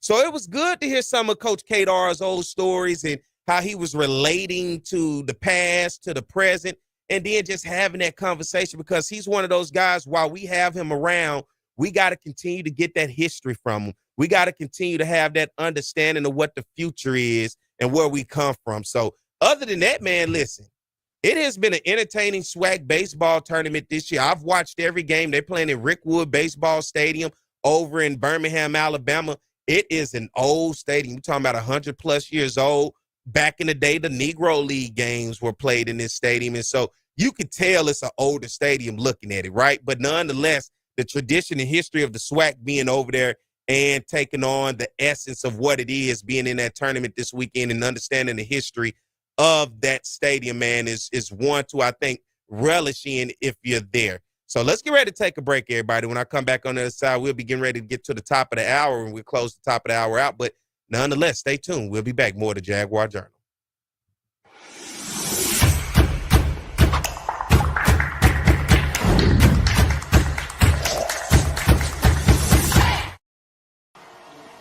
So it was good to hear some of Coach Kadar's old stories and how he was relating to the past, to the present, and then just having that conversation because he's one of those guys, while we have him around, we got to continue to get that history from him. We got to continue to have that understanding of what the future is and where we come from. So other than that, man, listen, it has been an entertaining SWAC baseball tournament this year. I've watched every game. They're playing at Rickwood Baseball Stadium over in Birmingham, Alabama. It is an old stadium. You're talking about 100+ years old. Back in the day, the Negro League games were played in this stadium. And so you could tell it's an older stadium looking at it, right? But nonetheless, the tradition and history of the SWAC being over there and taking on the essence of what it is being in that tournament this weekend and understanding the history of that stadium, man, is one to, I think, relish in if you're there. So let's get ready to take a break, everybody. When I come back on the other side, we'll be getting ready to get to the top of the hour, and we'll close the top of the hour out. But nonetheless, stay tuned. We'll be back. More of the Jaguar Journal.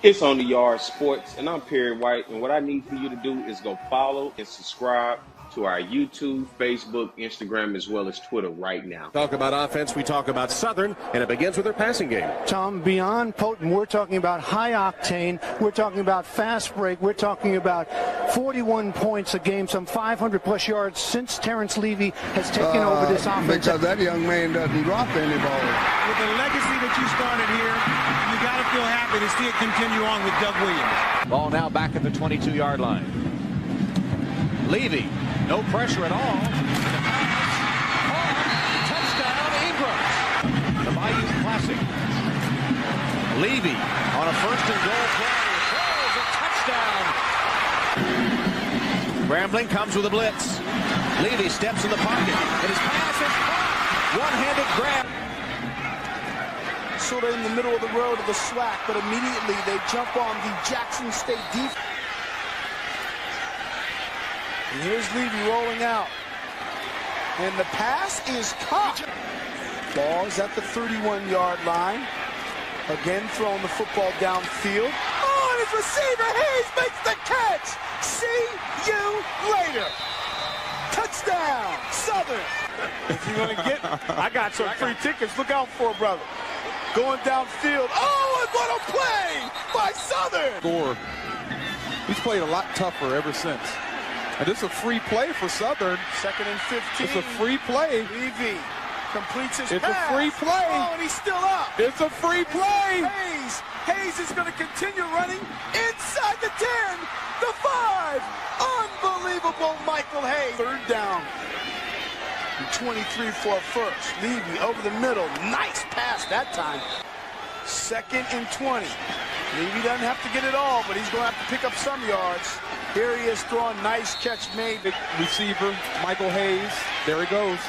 It's On the Yard Sports, and I'm Perry White, and what I need for you to do is go follow and subscribe to our YouTube, Facebook, Instagram, as well as Twitter right now. Talk about offense, we talk about Southern, and it begins with their passing game. Tom, beyond potent, we're talking about high octane, we're talking about fast break, we're talking about 41 points a game, some 500+ yards since Terrence Levy has taken over this offense. Because that young man doesn't drop any ball. With the legacy that you started here, you got to feel happy to see it continue on with Doug Williams. Ball now back at the 22-yard line. Levy, no pressure at all. Touchdown, Ingram. The Bayou Classic. Levy on a first and goal play. Throws a touchdown. Grambling comes with a blitz. Levy steps in the pocket, and his pass is caught. One-handed grab. Sort of in the middle of the road of the SWAC, but immediately they jump on the Jackson State defense. And here's Levy rolling out. And the pass is caught. Ball is at the 31-yard line. Again throwing the football downfield. Oh, and his receiver Hayes makes the catch. See you later. Touchdown, Southern. If you're going to get, I got some free tickets. Look out for it, brother. Going downfield. Oh, and what a play by Southern. Score. He's played a lot tougher ever since. And this is a free play for Southern. 2nd and 15. It's a free play. Levy completes his pass. It's a free play. Oh, and he's still up. It's a free play. Hayes is going to continue running inside the 10, the 5. Unbelievable Michael Hayes. 3rd down. 23 for a first. Levy over the middle. Nice pass that time. 2nd and 20. Levy doesn't have to get it all, but he's going to have to pick up some yards. Here he is throwing. Nice catch made. The receiver, Michael Hayes. There he goes.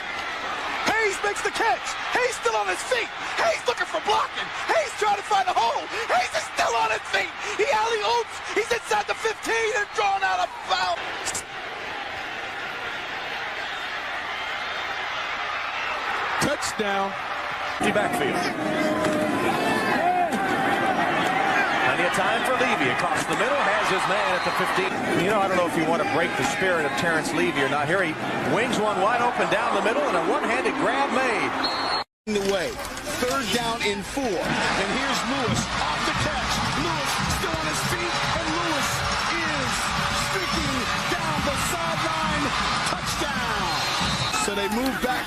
Hayes makes the catch. Hayes still on his feet. Hayes looking for blocking. Hayes trying to find a hole. Hayes is still on his feet. He alley-oops. He's inside the 15 and drawn out a foul. Touchdown. The backfield. Plenty of time for Levy across the middle. Has his man at the 15. You know, I don't know if you want to break the spirit of Terrence Levy or not. Here he wings one wide open down the middle and a one-handed grab made. The way. 3rd down and 4. And here's Lewis off the catch. Lewis still on his feet. And Lewis is streaking down the sideline. Touchdown. So they move back.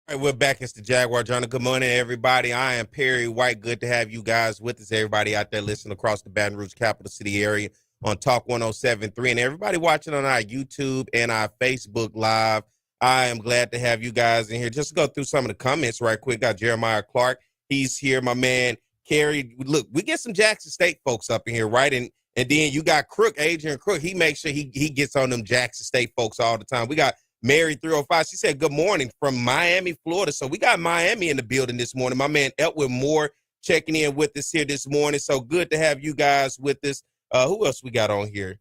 All right, we're back. It's the Jaguar Journal. Good morning, everybody. I am Perry White. Good to have you guys with us. Everybody out there listening across the Baton Rouge capital city area on Talk 107.3, and everybody watching on our YouTube and our Facebook Live. I am glad to have you guys in here. Just to go through some of the comments right quick. Got Jeremiah Clark. He's here. My man, Kerry. Look, we get some Jackson State folks up in here, right? And then you got Crook, Adrian Crook. He makes sure he gets on them Jackson State folks all the time. We got Mary 305. She said, good morning from Miami, Florida. So we got Miami in the building this morning. My man, Elwood Moore, checking in with us here this morning. So good to have you guys with us. Who else we got on here?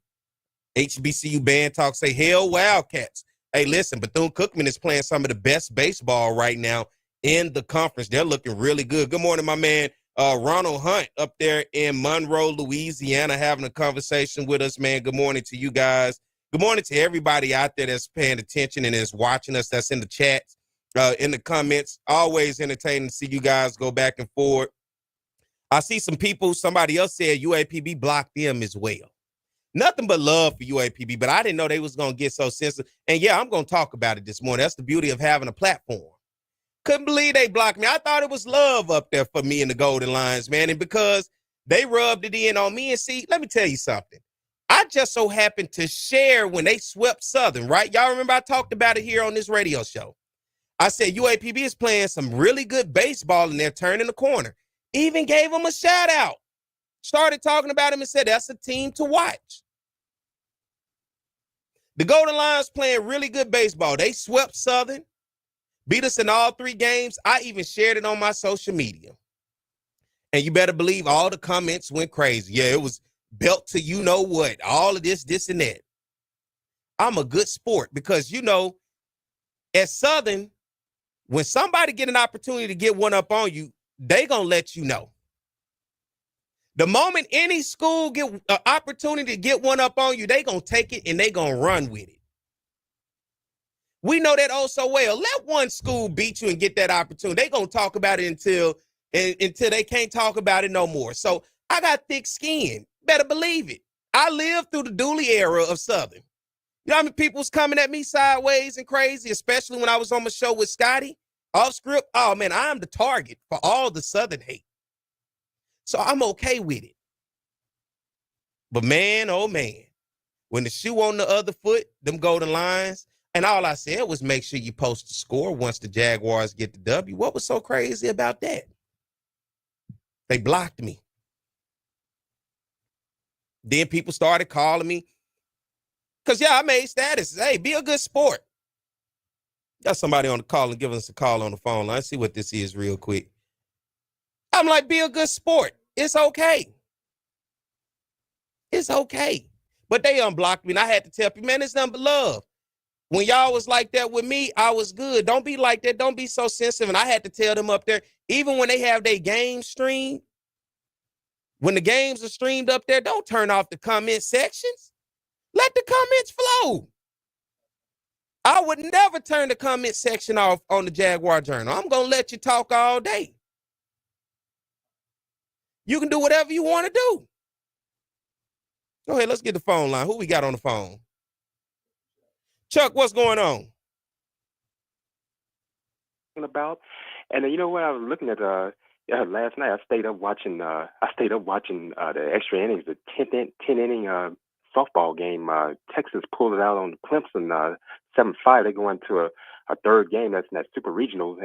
HBCU Band Talk say, hell Wildcats. Hey, listen, Bethune-Cookman is playing some of the best baseball right now in the conference. They're looking really good. Good morning, my man. Ronald Hunt up there in Monroe, Louisiana, having a conversation with us, man. Good morning to you guys. Good morning to everybody out there that's paying attention and is watching us, that's in the chats, in the comments. Always entertaining to see you guys go back and forth. I see some people, somebody else said UAPB blocked them as well. Nothing but love for UAPB, but I didn't know they was going to get so sensitive. And, yeah, I'm going to talk about it this morning. That's the beauty of having a platform. Couldn't believe they blocked me. I thought it was love up there for me and the Golden Lions, man. And because they rubbed it in on me, and see, let me tell you something. I just so happened to share when they swept Southern, right? Y'all remember I talked about it here on this radio show. I said UAPB is playing some really good baseball and they're turning the corner. Even gave them a shout out. Started talking about him and said, that's a team to watch. The Golden Lions playing really good baseball. They swept Southern, beat us in all 3 games. I even shared it on my social media. And you better believe all the comments went crazy. Yeah, it was belt to you know what, all of this, and that. I'm a good sport because, you know, at Southern, when somebody get an opportunity to get one up on you, they going to let you know. The moment any school get an opportunity to get one up on you, they going to take it and they going to run with it. We know that oh so well. Let one school beat you and get that opportunity. They going to talk about it until they can't talk about it no more. So I got thick skin. Better believe it. I lived through the Dooley era of Southern. You know how many people was coming at me sideways and crazy, especially when I was on my show with Scotty off script? Oh, man, I'm the target for all the Southern hate. So I'm okay with it. But man, oh man, when the shoe on the other foot, them Golden Lions, and all I said was make sure you post the score once the Jaguars get the W. What was so crazy about that? They blocked me. Then people started calling me. Because, yeah, I made statuses. Hey, be a good sport. Got somebody on the call and give us a call on the phone line. Let's see what this is real quick. I'm like, be a good sport. It's okay. It's okay. But they unblocked me, and I had to tell people, man, it's nothing but love. When y'all was like that with me, I was good. Don't be like that. Don't be so sensitive. And I had to tell them up there, even when they have their game streamed, when the games are streamed up there, don't turn off the comment sections. Let the comments flow. I would never turn the comment section off on the Jaguar Journal. I'm going to let you talk all day. You can do whatever you want to do. Go ahead, let's get the phone line. Who we got on the phone? Chuck, what's going on? About, and you know what, I was looking at last night. I stayed up watching the extra innings, the 10th inning softball game. Texas pulled it out on Clemson 7-5. They go into a third game. That's in that super regional,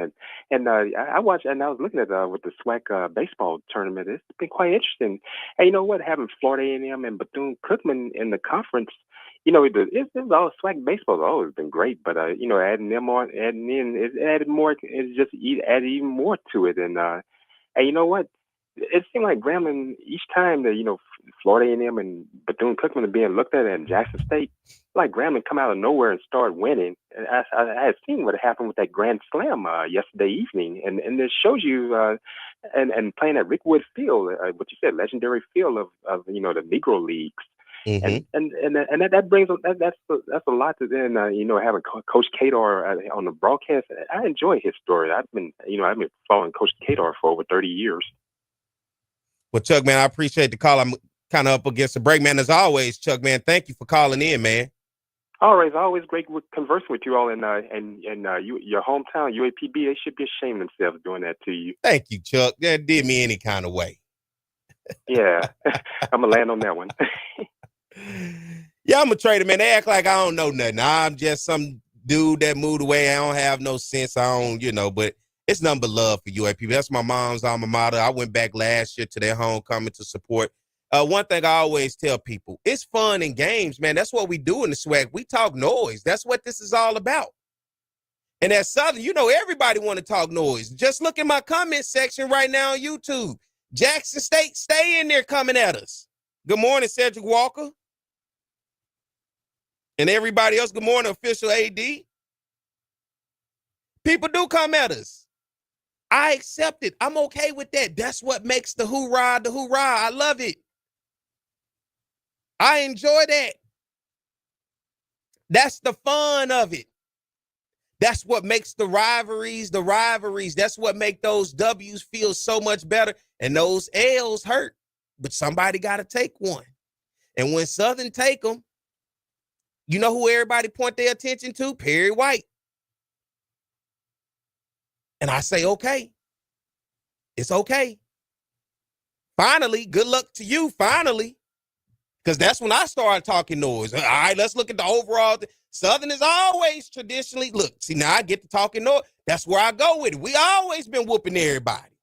and I watched, and I was looking at with the SWAC baseball tournament. It's been quite interesting. And you know what, having Florida A&M and Bethune-Cookman in the conference, you know, it's all SWAC baseball has always been great, but you know, adding in, it added more. It just added even more to it, and you know what? It seemed like Grambling each time that, you know, Florida A&M and Bethune-Cookman are being looked at, and Jackson State, like Grambling come out of nowhere and start winning. And I had seen what happened with that Grand Slam yesterday evening, and it shows you and playing at Rickwood Field, what you said, legendary field of you know, the Negro Leagues. Mm-hmm. And that brings that's a lot to then you know, having Coach Kadar on the broadcast. I enjoy his story. I've been following Coach Kadar for over 30 years. Well, Chuck, man, I appreciate the call. I'm kind of up against the break, man. As always, Chuck, man, thank you for calling in, man. All right, it's always great conversing with you all, and your hometown, UAPB. They should be ashamed of themselves doing that to you. Thank you, Chuck. That did me any kind of way. Yeah, I'm gonna land on that one. Yeah, I'm a trader, man. They act like I don't know nothing. I'm just some dude that moved away. I don't have no sense. I don't, but it's nothing but love for UAPB. That's my mom's alma mater. I went back last year to their homecoming to support. One thing I always tell people, it's fun and games, man. That's what we do in the SWAC. We talk noise. That's what this is all about. And at Southern, everybody want to talk noise. Just look at my comment section right now on YouTube. Jackson State, stay in there coming at us. Good morning, Cedric Walker. And everybody else, good morning, official AD. People do come at us. I accept it. I'm okay with that. That's what makes the hoorah the hoorah. I love it. I enjoy that. That's the fun of it. That's what makes the rivalries. That's what makes those W's feel so much better. And those L's hurt. But somebody got to take one. And when Southern take them, you know who everybody point their attention to? Perry White. And I say, okay. It's okay. Finally, good luck to you, finally. Because that's when I started talking noise. All right, let's look at the overall. Southern is always traditionally, look, see, now I get to talking noise. That's where I go with it. We always been whooping everybody.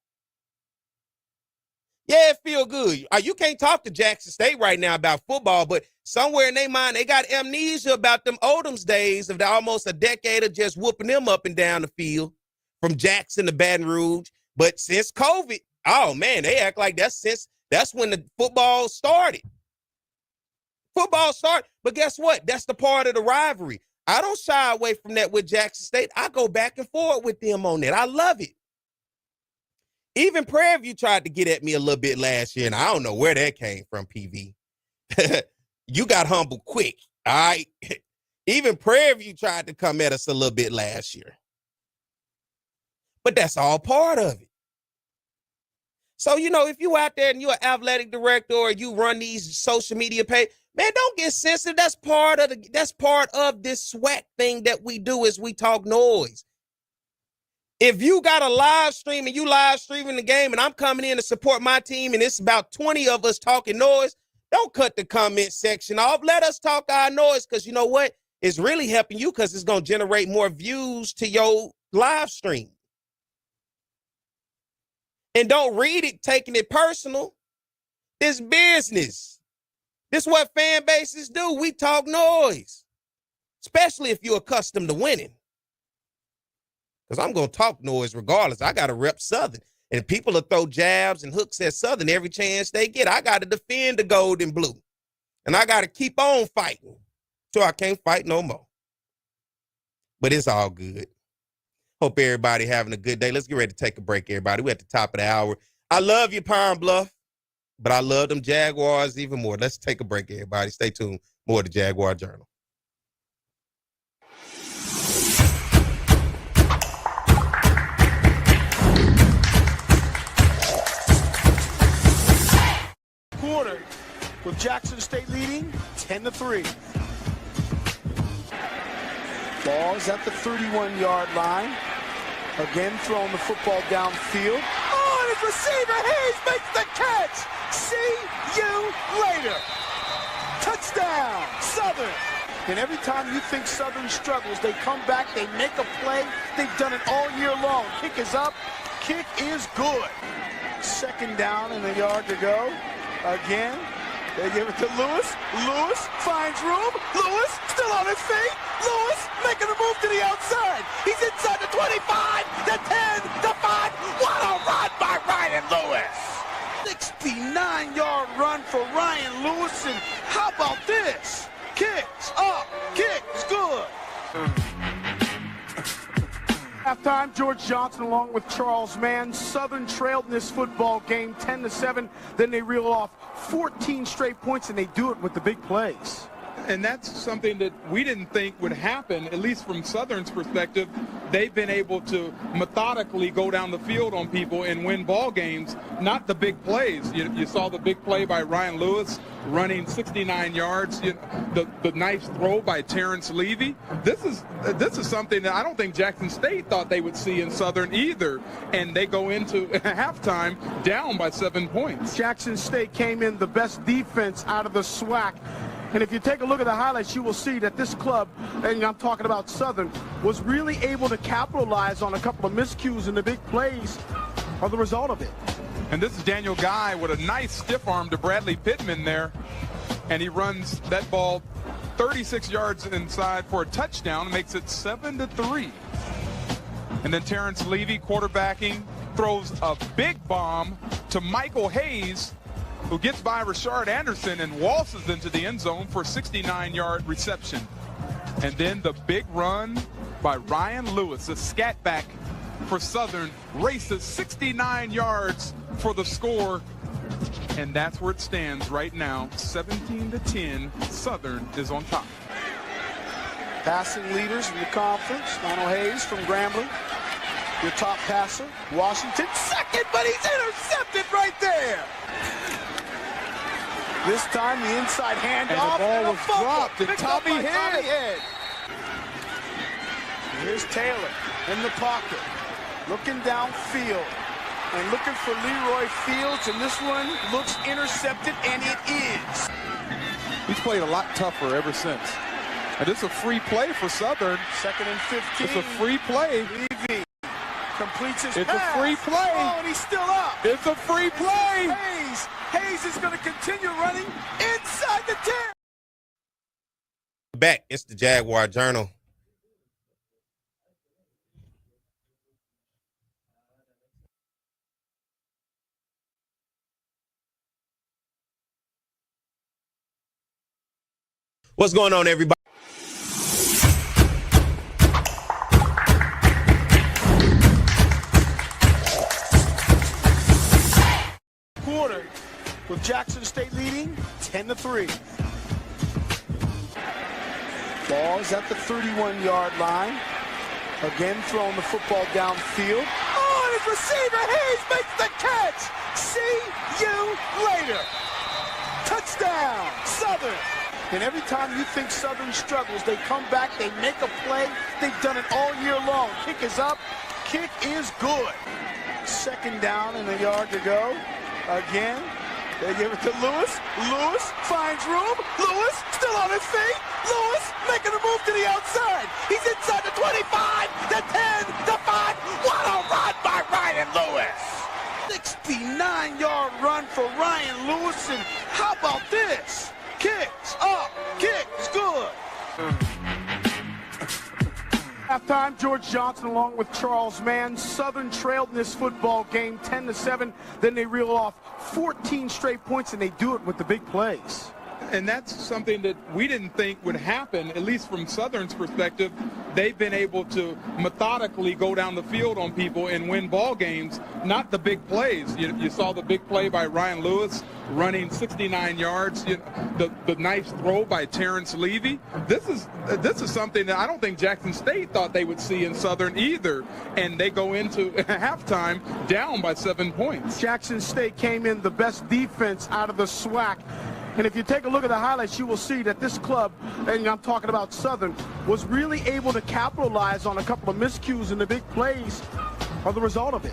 Yeah, it feel good. You can't talk to Jackson State right now about football, but somewhere in their mind, they got amnesia about them Odom's days of almost a decade of just whooping them up and down the field from Jackson to Baton Rouge. But since COVID, oh, man, they act like that's when the football started. Football started, but guess what? That's the part of the rivalry. I don't shy away from that with Jackson State. I go back and forth with them on that. I love it. Even Prairie View tried to get at me a little bit last year, and I don't know where that came from, PV. You got humble quick, all right? Even Prairie View tried to come at us a little bit last year. But that's all part of it. So, if you out there and you're an athletic director or you run these social media pages, man, don't get sensitive. That's part of this SWAC thing that we do is we talk noise. If you got a live stream and you live streaming the game and I'm coming in to support my team and it's about 20 of us talking noise, don't cut the comment section off. Let us talk our noise because you know what? It's really helping you because it's going to generate more views to your live stream. And don't read it taking it personal. It's business. This is what fan bases do. We talk noise, especially if you're accustomed to winning. Because I'm going to talk noise regardless. I got to rep Southern. And people will throw jabs and hooks at Southern every chance they get. I got to defend the gold and blue. And I got to keep on fighting till I can't fight no more. But it's all good. Hope everybody having a good day. Let's get ready to take a break, everybody. We're at the top of the hour. I love you, Pine Bluff, but I love them Jaguars even more. Let's take a break, everybody. Stay tuned. More to Jaguar Journal. Quarter with Jackson State leading 10-3. Ball's at the 31-yard line. Again, throwing the football downfield. Oh, and his receiver Hayes makes the catch. See you later. Touchdown, Southern. And every time you think Southern struggles, they come back, they make a play. They've done it all year long. Kick is up. Kick is good. Second down and a yard to go. Again, they give it to Lewis. Lewis finds room. Lewis still on his feet. Lewis making a move to the outside. He's inside the 25, the 10, the 5. What a run by Ryan Lewis. 69-yard run for Ryan Lewis. And how about this? Kicks up. Kicks good. Halftime, George Johnson along with Charles Mann. Southern trailed in this football game 10-7. Then they reel off 14 straight points, and they do it with the big plays. And that's something that we didn't think would happen, at least from Southern's perspective. They've been able to methodically go down the field on people and win ball games, not the big plays. You saw the big play by Ryan Lewis running 69 yards, the nice throw by Terrence Levy. This is something that I don't think Jackson State thought they would see in Southern either, and they go into halftime down by 7 points. Jackson State came in the best defense out of the SWAC. And if you take a look at the highlights, you will see that this club, and I'm talking about Southern, was really able to capitalize on a couple of miscues, and the big plays are the result of it. And this is Daniel Guy with a nice stiff arm to Bradley Pittman there. And he runs that ball 36 yards inside for a touchdown, makes it 7-3. And then Terrence Levy, quarterbacking, throws a big bomb to Michael Hayes, who gets by Rashard Anderson and waltzes into the end zone for a 69-yard reception. And then the big run by Ryan Lewis, a scat back for Southern, races 69 yards for the score. And that's where it stands right now, 17-10. Southern is on top. Passing leaders in the conference. Donald Hayes from Grambling, your top passer. Washington second, but he's intercepted right there. This time the inside handoff, and the ball was dropped to Tommy Head. Here's Taylor in the pocket, looking downfield and looking for Leroy Fields, and this one looks intercepted, and it is. He's played a lot tougher ever since. And it's a free play for Southern. 2nd and 15. It's a free play. Levy completes his It's pass. a free play. Oh, and he's still up. It's a free play. Hayes is going to continue running inside the 10. Back, it's the Jaguar Journal. What's going on, everybody? Quarter with Jackson State leading 10-3. Ball is at the 31-yard line. Again, throwing the football downfield. Oh, and his receiver Hayes makes the catch. See you later. Touchdown, Southern. And every time you think Southern struggles, they come back, they make a play. They've done it all year long. Kick is up. Kick is good. 2nd down and a yard to go. Again, they give it to Lewis. Lewis finds room. Lewis still on his feet. Lewis making a move to the outside. He's inside the 25, the 10, the 5. What a run by Ryan Lewis. 69-yard run for Ryan Lewis. And how about this? Kicks up, kicks good. Halftime, George Johnson along with Charles Mann. Southern trailed in this football game 10-7. Then they reel off 14 straight points, and they do it with the big plays. And that's something that we didn't think would happen, at least from Southern's perspective. They've been able to methodically go down the field on people and win ball games, not the big plays. You saw the big play by Ryan Lewis running 69 yards, the nice throw by Terrence Levy. This is something that I don't think Jackson State thought they would see in Southern either, and they go into halftime down by 7 points. Jackson State came in the best defense out of the SWAC. And if you take a look at the highlights, you will see that this club, and I'm talking about Southern, was really able to capitalize on a couple of miscues, and the big plays are the result of it.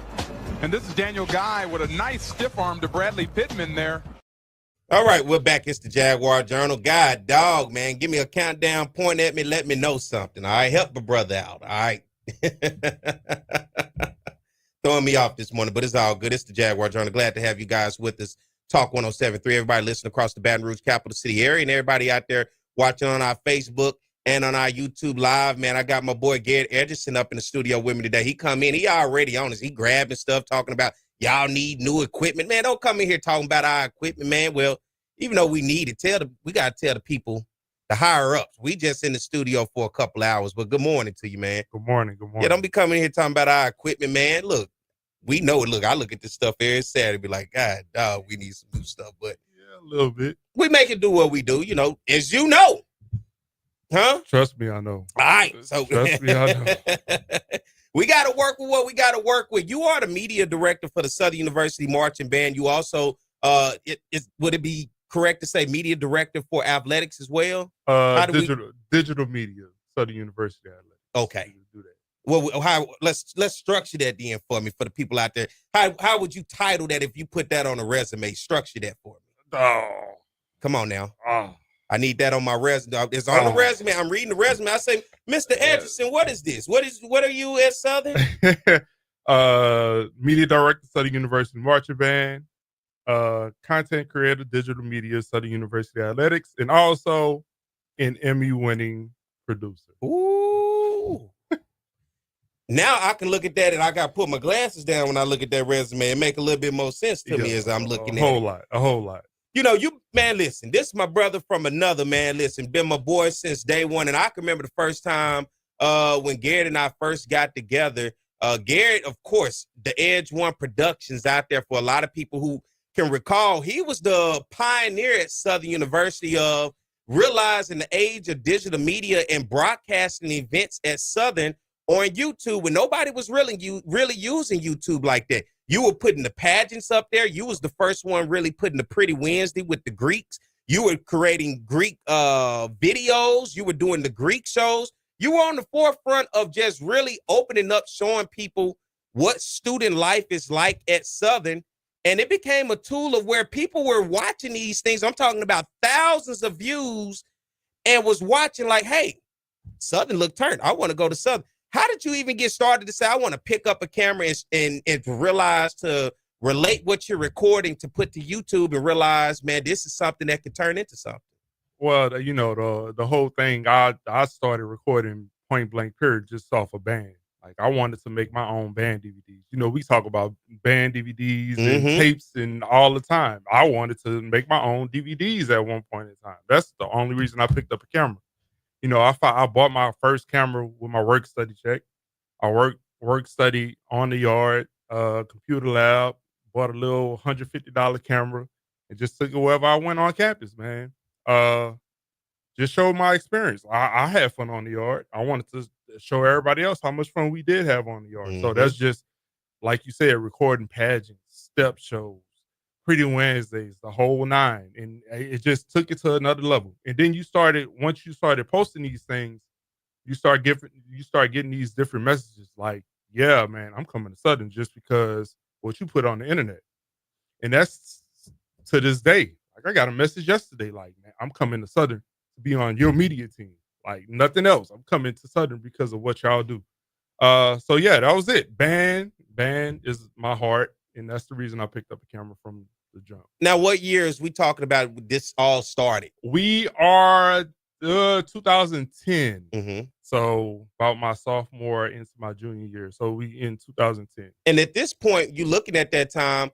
And this is Daniel Guy with a nice stiff arm to Bradley Pittman there. All right, we're back. It's the Jaguar Journal. God, dog, man, give me a countdown, point at me, let me know something. All right, help a brother out. All right. Throwing me off this morning, but it's all good. It's the Jaguar Journal. Glad to have you guys with us. Talk 107.3, everybody listening across the Baton Rouge capital city area, and everybody out there watching on our Facebook and on our YouTube live. Man, I got my boy Garrett Edgerson up in the studio with me today. He come in, he already on us. He grabbing stuff, talking about y'all need new equipment. Man, don't come in here talking about our equipment, man. Well, even though we need it, we got to tell the people, the higher ups. We just in the studio for a couple hours, but good morning to you, man. Good morning. Good morning. Yeah, don't be coming in here talking about our equipment, man. Look. We know it. Look, I look at this stuff every Saturday, be like, God, dog, we need some new stuff. But yeah, a little bit. We make it do what we do, as you know. Huh? Trust me, I know. All right. So trust me, I know. We got to work with what we got to work with. You are the media director for the Southern University Marching Band. You also, would it be correct to say media director for athletics as well? Digital media, Southern University Athletics. Okay. Do that. Well, let's structure that then for me, for the people out there. How would you title that if you put that on a resume? Structure that for me. Oh, come on now. Oh, I need that on my resume. It's on the resume. I'm reading the resume. I say, Mr. Anderson, what is this? What are you at Southern? Media director, Southern University Marching Band. Content creator, digital media, Southern University Athletics, and also an Emmy-winning producer. Ooh. Now I can look at that, and I got to put my glasses down when I look at that resume and make a little bit more sense to me as I'm looking at it. A whole lot. You know, man, listen, this is my brother from another, man. Listen, been my boy since day one. And I can remember the first time when Garrett and I first got together. Garrett, of course, the Edge One Productions out there for a lot of people who can recall. He was the pioneer at Southern University of realizing the age of digital media and broadcasting events at Southern on YouTube when nobody was really using YouTube like that. You were putting the pageants up there. You was the first one really putting the Pretty Wednesday with the Greeks. You were creating Greek videos. You were doing the Greek shows. You were on the forefront of just really opening up, showing people what student life is like at Southern. And it became a tool of where people were watching these things. I'm talking about thousands of views and was watching like, hey, Southern look turned. I want to go to Southern. How did you even get started to say, I want to pick up a camera and to realize to relate what you're recording to put to YouTube and realize, man, this is something that could turn into something? Well, you know, the whole thing, I started recording point blank period just off a band. Like I wanted to make my own band DVDs. You know, we talk about band DVDs and tapes and all the time. I wanted to make my own DVDs at one point in time. That's the only reason I picked up a camera. You know, I bought my first camera with my work study check. I work study on the yard, computer lab, bought a little $150 camera and just took it wherever I went on campus, man. Just showed my experience. I had fun on the yard. I wanted to show everybody else how much fun we did have on the yard. So that's just, like you said, recording pageants, step shows, Pretty Wednesdays, the whole nine. And it just took it to another level. And then once you started posting these things, you start getting these different messages like, yeah, man, I'm coming to Southern just because what you put on the internet. And that's to this day. Like I got a message yesterday, like, man, I'm coming to Southern to be on your media team. Like nothing else. I'm coming to Southern because of what y'all do. So yeah, that was it. Band is my heart. And that's the reason I picked up a camera from the jump. Now, what years we talking about this all started? We are 2010. So about my sophomore into my junior year. So we in 2010. And at this point, you looking at that time,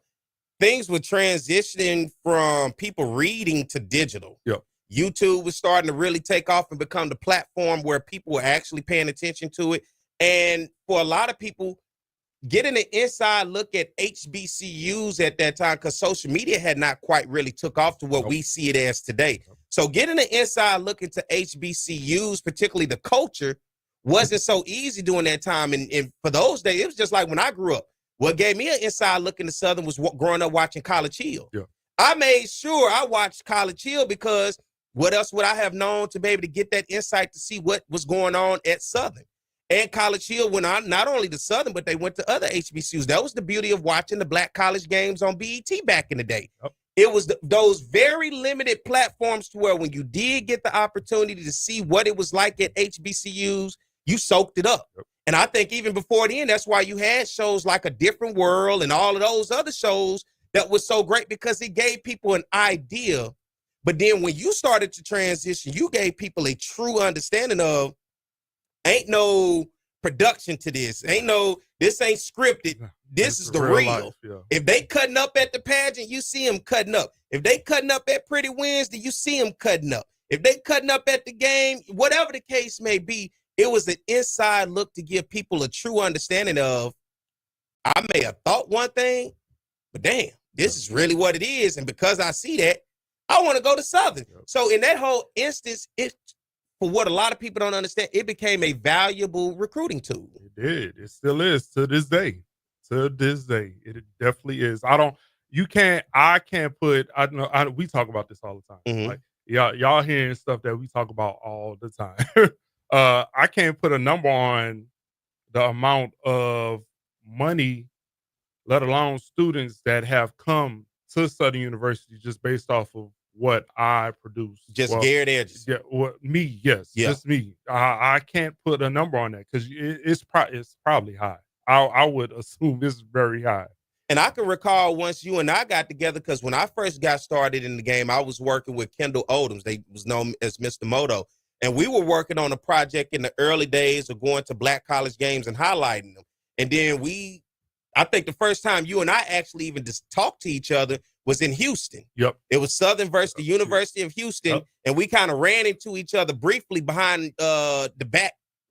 things were transitioning from people reading to digital. Yep. YouTube was starting to really take off and become the platform where people were actually paying attention to it. And for a lot of people, getting an inside look at HBCUs at that time, because social media had not quite really took off to what we see it as today. So getting an inside look into HBCUs, particularly the culture, wasn't so easy during that time. And for those days, it was just like when I grew up. What gave me an inside look into Southern was growing up watching College Hill. Yeah. I made sure I watched College Hill because what else would I have known to be able to get that insight to see what was going on at Southern? And College Hill went on not only to Southern, but they went to other HBCUs. That was the beauty of watching the Black college games on BET back in the day. Yep. It was those very limited platforms to where when you did get the opportunity to see what it was like at HBCUs, you soaked it up. Yep. And I think even before then, that's why you had shows like A Different World and all of those other shows that was so great because it gave people an idea. But then when you started to transition, you gave people a true understanding of ain't no production to this. This ain't scripted. This is the real. Life, yeah. If they cutting up at the pageant, you see them cutting up. If they cutting up at Pretty Wednesday, you see them cutting up. If they cutting up at the game, whatever the case may be, it was an inside look to give people a true understanding of, I may have thought one thing, but damn, this is really what it is. And because I see that, I want to go to Southern. Yep. So in that whole instance, for what a lot of people don't understand, it became a valuable recruiting tool. It did. It still is to this day. To this day, it definitely is. I can't put. We talk about this all the time. Mm-hmm. Like y'all hearing stuff that we talk about all the time. I can't put a number on the amount of money, let alone students that have come to Southern University just based off of what I produce. Just Garrett Edges. Yeah, me, yes, just me. I can't put a number on that because it's probably high. I would assume it's very high. And I can recall once you and I got together, because when I first got started in the game, I was working with Kendall Odoms. They was known as Mr. Moto. And we were working on a project in the early days of going to black college games and highlighting them. And then I think the first time you and I actually even just talked to each other was in Houston. Yep. It was Southern versus the University of Houston. Yep. And we kind of ran into each other briefly behind the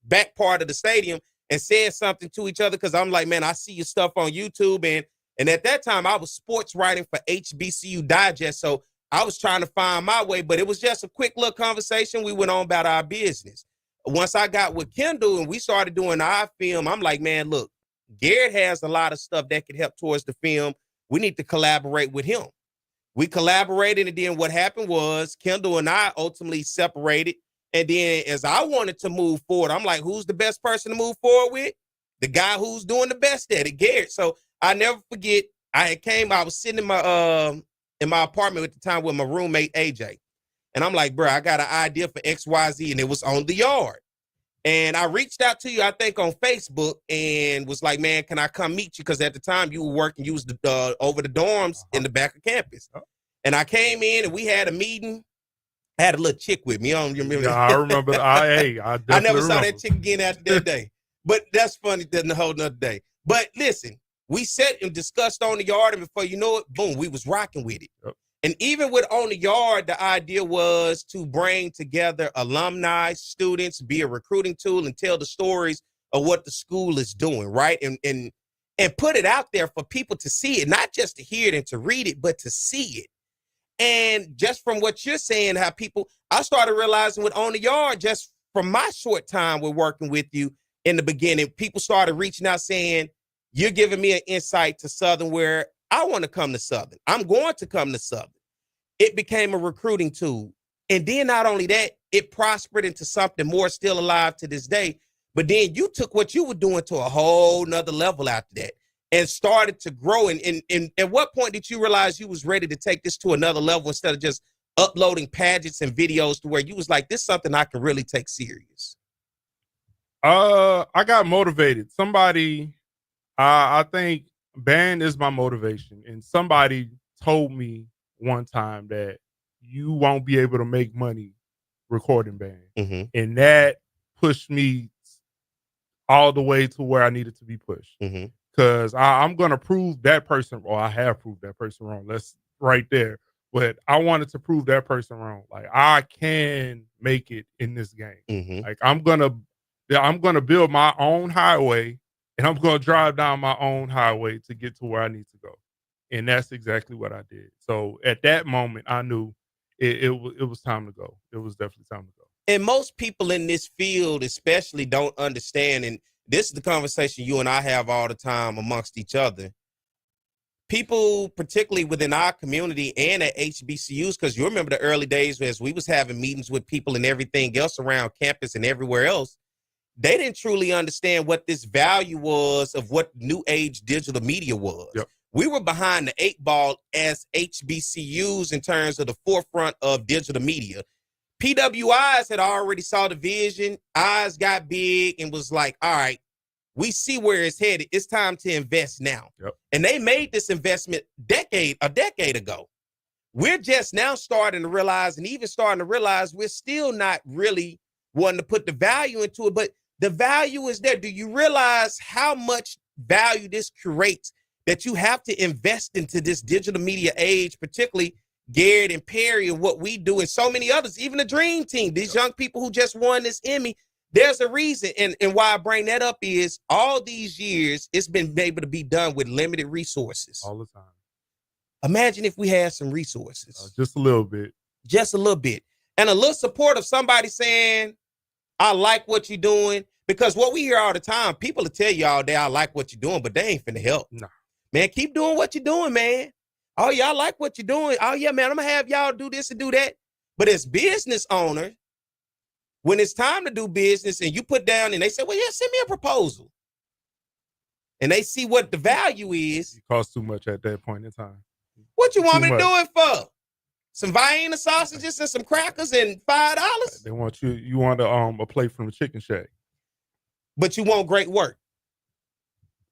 back part of the stadium and said something to each other, because I'm like, man, I see your stuff on YouTube. And at that time, I was sports writing for HBCU Digest, so I was trying to find my way, but it was just a quick little conversation. We went on about our business. Once I got with Kendall and we started doing our film, I'm like, man, look, Garrett has a lot of stuff that could help towards the film. We need to collaborate with him. We collaborated, and then what happened was Kendall and I ultimately separated. And then as I wanted to move forward, I'm like, who's the best person to move forward with? The guy who's doing the best at it, Garrett. So I never forget, I was sitting in my apartment at the time with my roommate, AJ. And I'm like, bro, I got an idea for XYZ, and it was on the yard. And I reached out to you, I think, on Facebook and was like, man, can I come meet you? Because at the time you were working, you was over the dorms in the back of campus. And I came in and we had a meeting. I had a little chick with me. You remember that? I remember. I never saw that chick again after that day. But that's funny, that's a whole nother day. But listen, we sat and discussed on the yard, and before you know it, boom, we was rocking with it. Yep. And even with on the yard, the idea was to bring together alumni, students, be a recruiting tool, and tell the stories of what the school is doing, right? And put it out there for people to see it, not just to hear it and to read it, but to see it. And just from what you're saying, I started realizing with On the Yard, just from my short time with working with you in the beginning, people started reaching out saying, you're giving me an insight to Southern where I want to come to Southern. I'm going to come to Southern. It became a recruiting tool. And then not only that, it prospered into something more, still alive to this day. But then you took what you were doing to a whole nother level after that and started to grow. And at what point did you realize you was ready to take this to another level instead of just uploading pageants and videos, to where you was like, this is something I can really take serious? I got motivated. I think band is my motivation. And somebody told me one time that you won't be able to make money recording band. Mm-hmm. And that pushed me all the way to where I needed to be pushed. Mm-hmm. Because I'm going to prove that person, or I have proved that person wrong. That's right there. But I wanted to prove that person wrong. Like, I can make it in this game. Mm-hmm. Like, I'm gonna build my own highway, and I'm gonna drive down my own highway to get to where I need to go. And that's exactly what I did. So at that moment, I knew it was time to go. It was definitely time to go. And most people in this field especially don't understand, and this is the conversation you and I have all the time amongst each other. People, particularly within our community and at HBCUs, because you remember the early days as we was having meetings with people and everything else around campus and everywhere else, they didn't truly understand what this value was of what new age digital media was. Yep. We were behind the 8 ball as HBCUs in terms of the forefront of digital media. PWIs had already saw the vision, eyes got big, and was like, all right, we see where it's headed. It's time to invest now. Yep. And they made this investment a decade ago. We're just now starting to realize, and even starting to realize, we're still not really wanting to put the value into it, but the value is there. Do you realize how much value this creates, that you have to invest into this digital media age, particularly Garrett and Perry and what we do, and so many others, even the Dream Team, these young people who just won this Emmy? There's a reason. And why I bring that up is all these years, it's been able to be done with limited resources. All the time. Imagine if we had some resources. Just a little bit. Just a little bit. And a little support of somebody saying, I like what you're doing. Because what we hear all the time, people will tell you all day, I like what you're doing, but they ain't finna help. Nah. Man, keep doing what you're doing, man. Oh, y'all like what you're doing. Oh, yeah, man, I'm going to have y'all do this and do that. But as business owners, when it's time to do business and you put down and they say, well, yeah, send me a proposal. And they see what the value is. It costs too much at that point in time. What you want me to do it for? some Vienna sausages and some crackers and $5. They want you want a plate from the Chicken Shack. But you want great work.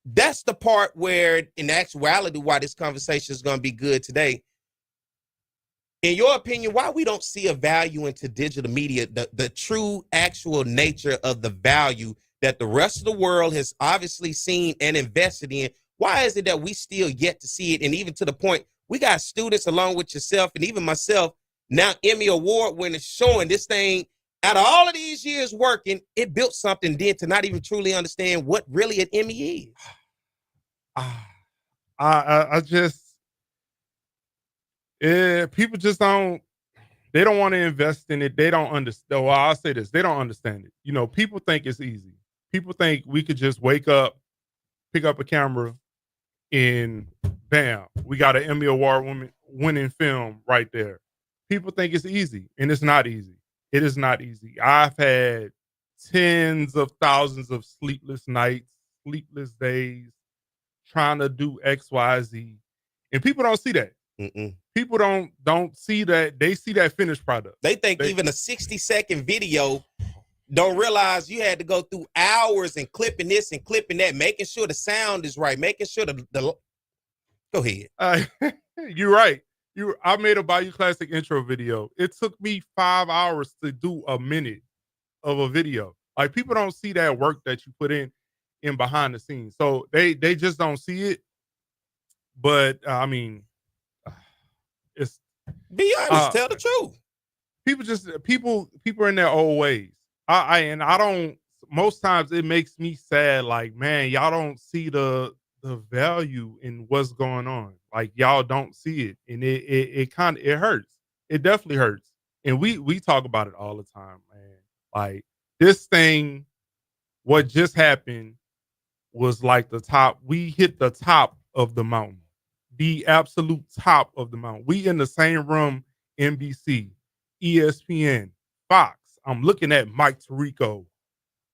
That's the part where, in actuality, why this conversation is going to be good today. In your opinion, why we don't see a value into digital media, the true actual nature of the value that the rest of the world has obviously seen and invested in? Why is it that we still yet to see it? And even to the point, we got students along with yourself and even myself, now Emmy Award winners, showing this thing. Out of all of these years working, it built something then to not even truly understand what really an Emmy is. I just, people just don't want to invest in it. They don't understand. Well, I'll say this. They don't understand it. People think it's easy. People think we could just wake up, pick up a camera, and bam, we got an Emmy Award winning film right there. People think it's easy, and it's not easy. It is not easy. I've had tens of thousands of sleepless nights, sleepless days, trying to do X, Y, Z, and people don't see that. People don't see that. They see that finished product. They think even a 60-second video, don't realize you had to go through hours and clipping this and clipping that, making sure the sound is right, making sure the go ahead. You're right. I made a Bayou Classic intro video. It took me 5 hours to do a minute of a video. Like, people don't see that work that you put in behind the scenes. So they just don't see it. But I mean, it's be honest, tell the truth. People are in their old ways. I don't, most times it makes me sad, like, man, y'all don't see the value in what's going on. Like, y'all don't see it. And it hurts. It definitely hurts. And we talk about it all the time, man. Like, this thing, what just happened was like the top. We hit the top of the mountain, the absolute top of the mountain. We in the same room, NBC, ESPN, Fox. I'm looking at Mike Tirico.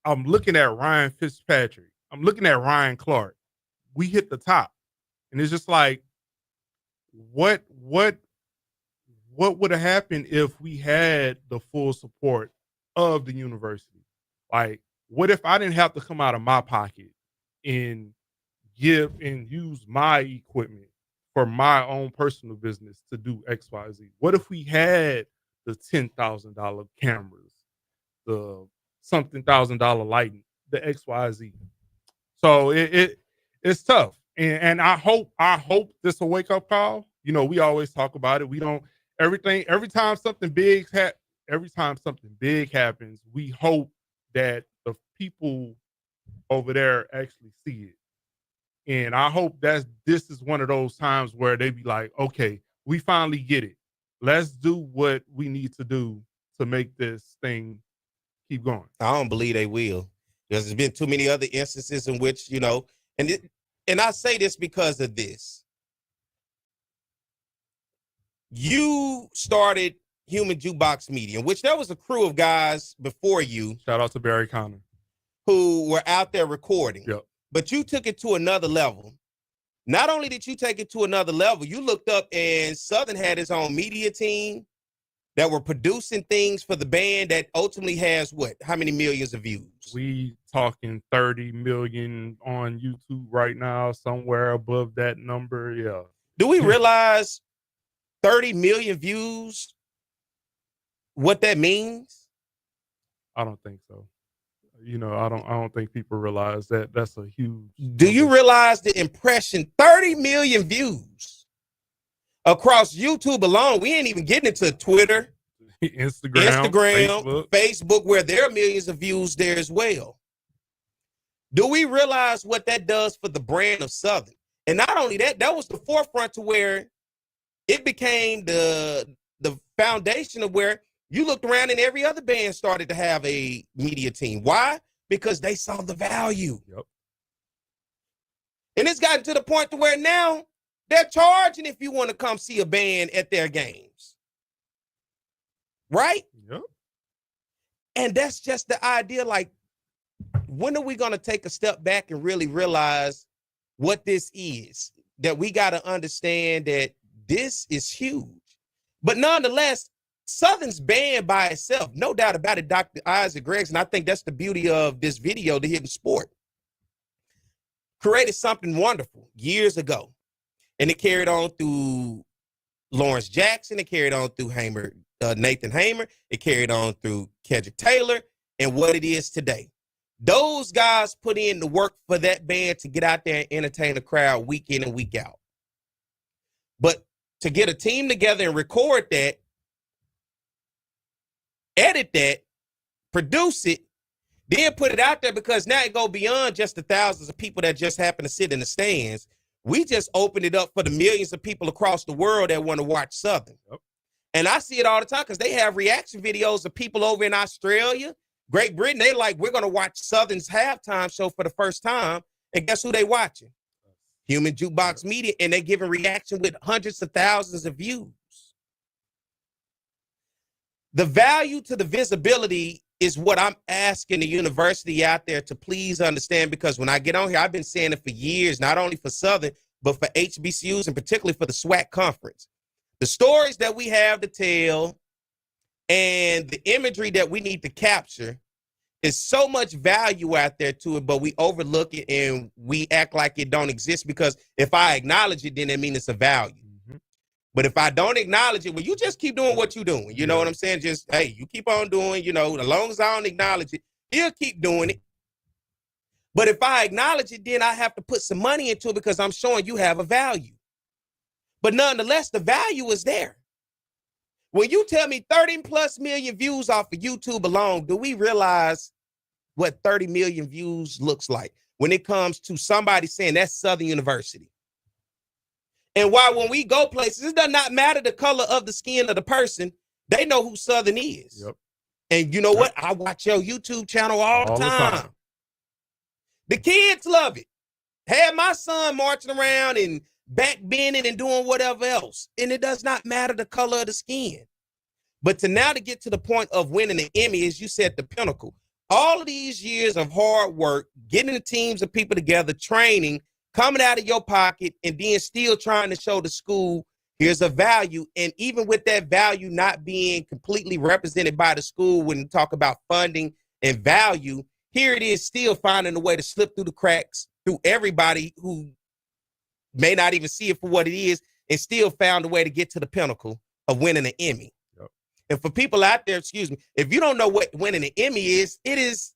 I'm looking at Ryan Fitzpatrick. I'm looking at Ryan Clark. We hit the top. And it's just like, what would have happened if we had the full support of the university? Like, what if I didn't have to come out of my pocket and give and use my equipment for my own personal business to do X, Y, Z? What if we had the $10,000 cameras, the something $1,000 lighting, the X, Y, Z? So it's tough. And I hope this a wake up call. We always talk about it. We don't every time something big happens, we hope that the people over there actually see it. And I hope this is one of those times where they be like, okay, we finally get it. Let's do what we need to do to make this thing keep going. I don't believe they will. Because there's been too many other instances in which, and I say this because of this. You started Human Jukebox Media, in which there was a crew of guys before you. Shout out to Barry Connor. Who were out there recording. Yep. But you took it to another level. Not only did you take it to another level, you looked up and Southern had his own media team that were producing things for the band that ultimately has what? How many millions of views? We talking 30 million on YouTube right now, somewhere above that number. Yeah. Do we realize 30 million views, what that means? I don't think so. I don't think people realize that that's a huge. Do you realize the impression? 30 million views across YouTube alone. We ain't even getting into Twitter, Instagram, Facebook, where there are millions of views there as well. Do we realize what that does for the brand of Southern? And not only that, that was the forefront to where it became the foundation of where you looked around and every other band started to have a media team. Why? Because they saw the value. Yep. And it's gotten to the point to where now they're charging if you want to come see a band at their games. Right? Yep. And that's just the idea. Like, when are we going to take a step back and really realize what this is? That we got to understand that this is huge. But nonetheless, Southern's banned by itself. No doubt about it, Dr. Isaac Gregson. I think that's the beauty of this video, The Hidden Sport. Created something wonderful years ago. And it carried on through Lawrence Jackson. It carried on through Nathan Hamer. It carried on through Kedrick Taylor and what it is today. Those guys put in the work for that band to get out there and entertain the crowd week in and week out. But to get a team together and record that, edit that, produce it, then put it out there, because now it go beyond just the thousands of people that just happen to sit in the stands. We just opened it up for the millions of people across the world that want to watch Southern. Yep. And I see it all the time because they have reaction videos of people over in Australia, Great Britain. They like, we're going to watch Southern's halftime show for the first time. And guess who they watching? Human Jukebox Media. And they giving reaction with hundreds of thousands of views. The value to the visibility is what I'm asking the university out there to please understand, because when I get on here, I've been saying it for years, not only for Southern, but for HBCUs and particularly for the SWAC conference. The stories that we have to tell and the imagery that we need to capture is so much value out there to it, but we overlook it and we act like it don't exist, because if I acknowledge it, then that means it's a value. But if I don't acknowledge it, well, you just keep doing what you're doing. You know what I'm saying? Just, hey, you keep on doing, as long as I don't acknowledge it, he'll keep doing it. But if I acknowledge it, then I have to put some money into it because I'm showing you have a value. But nonetheless, the value is there. When you tell me 30 plus million views off of YouTube alone, do we realize what 30 million views looks like when it comes to somebody saying that's Southern University? And why when we go places, it does not matter the color of the skin of the person. They know who Southern is. Yep. And you know what? I watch your YouTube channel all the time. The kids love it. Had my son marching around and backbending and doing whatever else. And it does not matter the color of the skin. But to get to the point of winning an Emmy, as you said, the pinnacle. All of these years of hard work, getting the teams of people together, training, coming out of your pocket, and then still trying to show the school here's a value. And even with that value not being completely represented by the school when you talk about funding and value, here it is still finding a way to slip through the cracks through everybody who may not even see it for what it is, and still found a way to get to the pinnacle of winning an Emmy. Yep. And for people out there, if you don't know what winning an Emmy is, it is,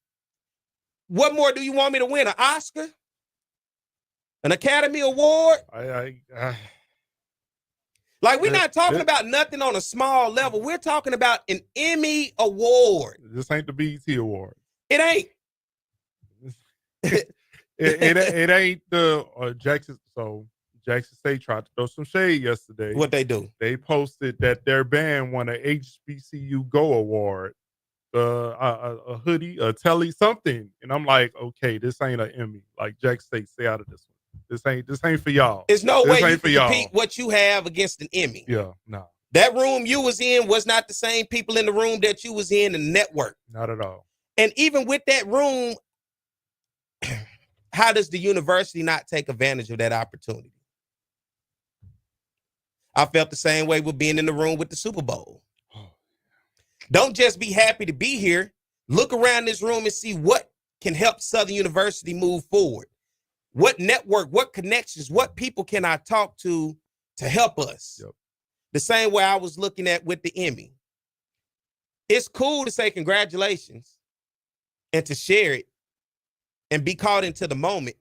what more do you want me to win? An Oscar? An Academy Award? Like, we're not talking about nothing on a small level. We're talking about an Emmy Award. This ain't the BET Award. It ain't. it ain't the Jackson. So Jackson State tried to throw some shade yesterday. What they do? They posted that their band won an HBCU Go Award. A hoodie, a telly, something. And I'm like, okay, this ain't an Emmy. Like, Jackson State, stay out of this one. This ain't for y'all. There's no way you can compete what you have against an Emmy. Yeah, no. That room you was in was not the same people in the room that you was in the network. Not at all. And even with that room, how does the university not take advantage of that opportunity? I felt the same way with being in the room with the Super Bowl. Don't just be happy to be here. Look around this room and see what can help Southern University move forward. What network, what connections, what people can I talk to help us? Yep. The same way I was looking at with the Emmy. It's cool to say congratulations and to share it and be caught into the moment.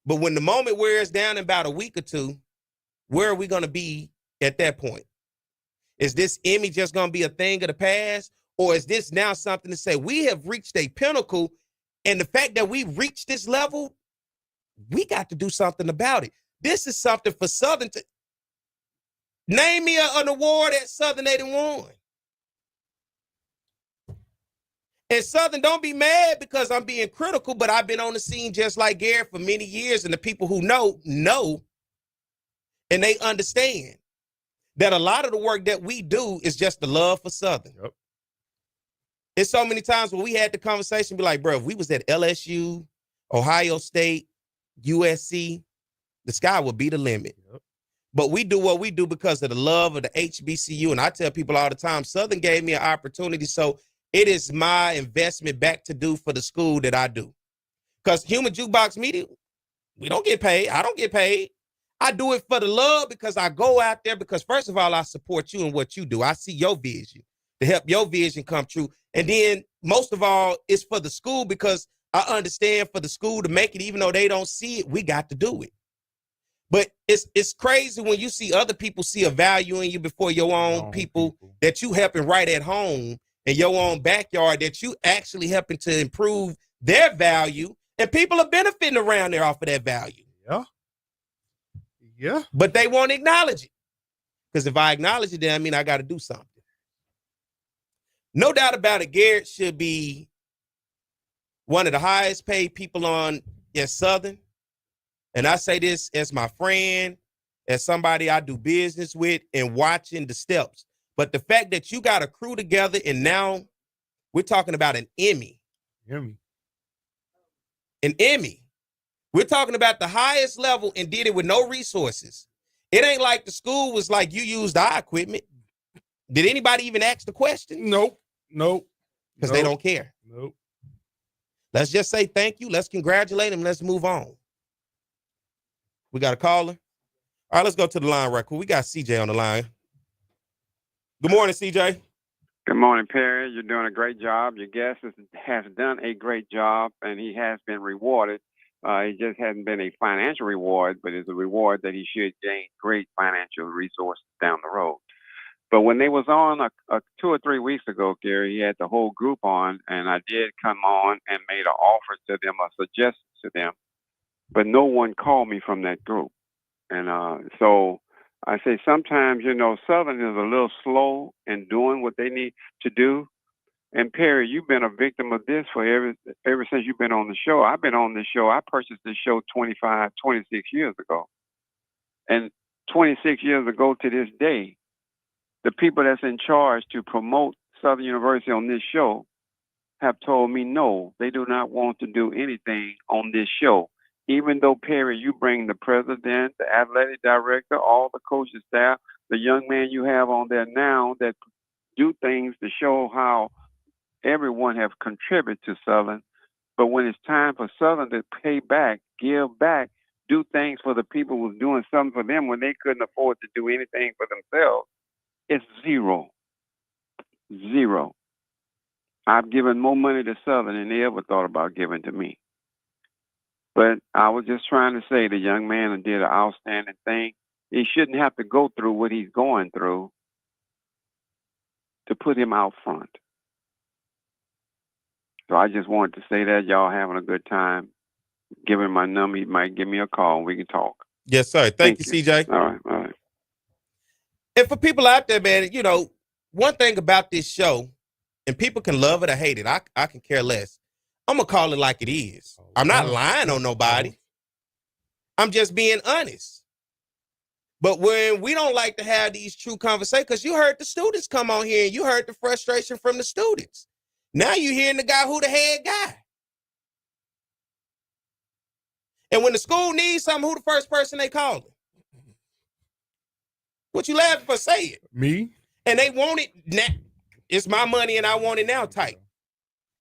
But when the moment wears down in about a week or two, where are we going to be at that point? Is this Emmy just going to be a thing of the past? Or is this now something to say we have reached a pinnacle, and the fact that we've reached this level, we got to do something about it. This is something for Southern to name me an award at Southern they done won. And Southern, don't be mad because I'm being critical, but I've been on the scene just like Garrett for many years, and the people who know, and they understand that a lot of the work that we do is just the love for Southern. Yep. It's so many times when we had the conversation, be like, bro, if we was at LSU, Ohio State, USC, the sky would be the limit. Yep. But we do what we do because of the love of the HBCU. And I tell people all the time, Southern gave me an opportunity. So it is my investment back to do for the school that I do. Because Human Jukebox Media, we don't get paid. I don't get paid. I do it for the love because I go out there because, first of all, I support you and what you do. I see your vision to help your vision come true. And then, most of all, it's for the school because I understand for the school to make it, even though they don't see it, we got to do it. But it's crazy when you see other people see a value in you before your own people that you helping right at home in your own backyard, that you actually helping to improve their value, and people are benefiting around there off of that value. Yeah. Yeah. But they won't acknowledge it. Because if I acknowledge it, then I mean I got to do something. No doubt about it, Garrett should be one of the highest paid people on at Southern. And I say this as my friend, as somebody I do business with, and watching the steps. But the fact that you got a crew together and now we're talking about an Emmy. Emmy. An Emmy. We're talking about the highest level and did it with no resources. It ain't like the school was like, you used our equipment. Did anybody even ask the question? Nope. Because they don't care. Nope. Let's just say thank you. Let's congratulate them. Let's move on. We got a caller. All right, let's go to the line right quick. We got CJ on the line. Good morning, CJ. Good morning, Perry. You're doing a great job. Your guest has done a great job, and he has been rewarded. It just hasn't been a financial reward, but it's a reward that he should gain great financial resources down the road. But when they was on 2 or 3 weeks ago, Gary, he had the whole group on, and I did come on and made an offer to them, a suggestion to them. But no one called me from that group. And so I say sometimes, Southern is a little slow in doing what they need to do. And Perry, you've been a victim of this for ever since you've been on the show. I've been on this show. I purchased this show 26 years ago. And 26 years ago to this day, the people that's in charge to promote Southern University on this show have told me no, they do not want to do anything on this show. Even though, Perry, you bring the president, the athletic director, all the coaching staff, the young man you have on there now that do things to show how everyone have contributed to Southern. But when it's time for Southern to pay back, give back, do things for the people who's doing something for them when they couldn't afford to do anything for themselves, it's zero. Zero. I've given more money to Southern than they ever thought about giving to me. But I was just trying to say the young man did an outstanding thing. He shouldn't have to go through what he's going through to put him out front. So I just wanted to say that y'all having a good time. Give him my number. He might give me a call and we can talk. Yes, sir. Thank you, CJ. All right. And for people out there, man, one thing about this show, and people can love it or hate it, I can care less. I'm going to call it like it is. I'm not lying on nobody. I'm just being honest. But when we don't like to have these true conversations, because you heard the students come on here and you heard the frustration from the students. Now you're hearing the guy who the head guy. And when the school needs something, who the first person they call? What you laughing for? Say it. Me. And they want it now. It's my money and I want it now type.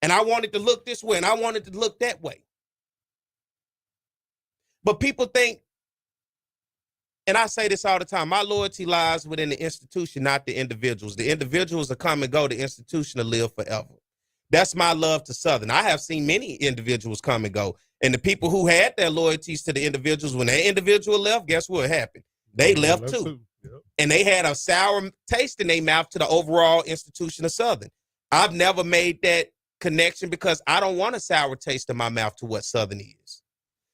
And I want it to look this way and I want it to look that way. But people think, and I say this all the time, my loyalty lies within the institution, not the individuals. The individuals will come and go. The institution will live forever. That's my love to Southern. I have seen many individuals come and go. And the people who had their loyalties to the individuals, when that individual left, guess what happened? They left too. Yep. And they had a sour taste in their mouth to the overall institution of Southern. I've never made that connection because I don't want a sour taste in my mouth to what Southern is.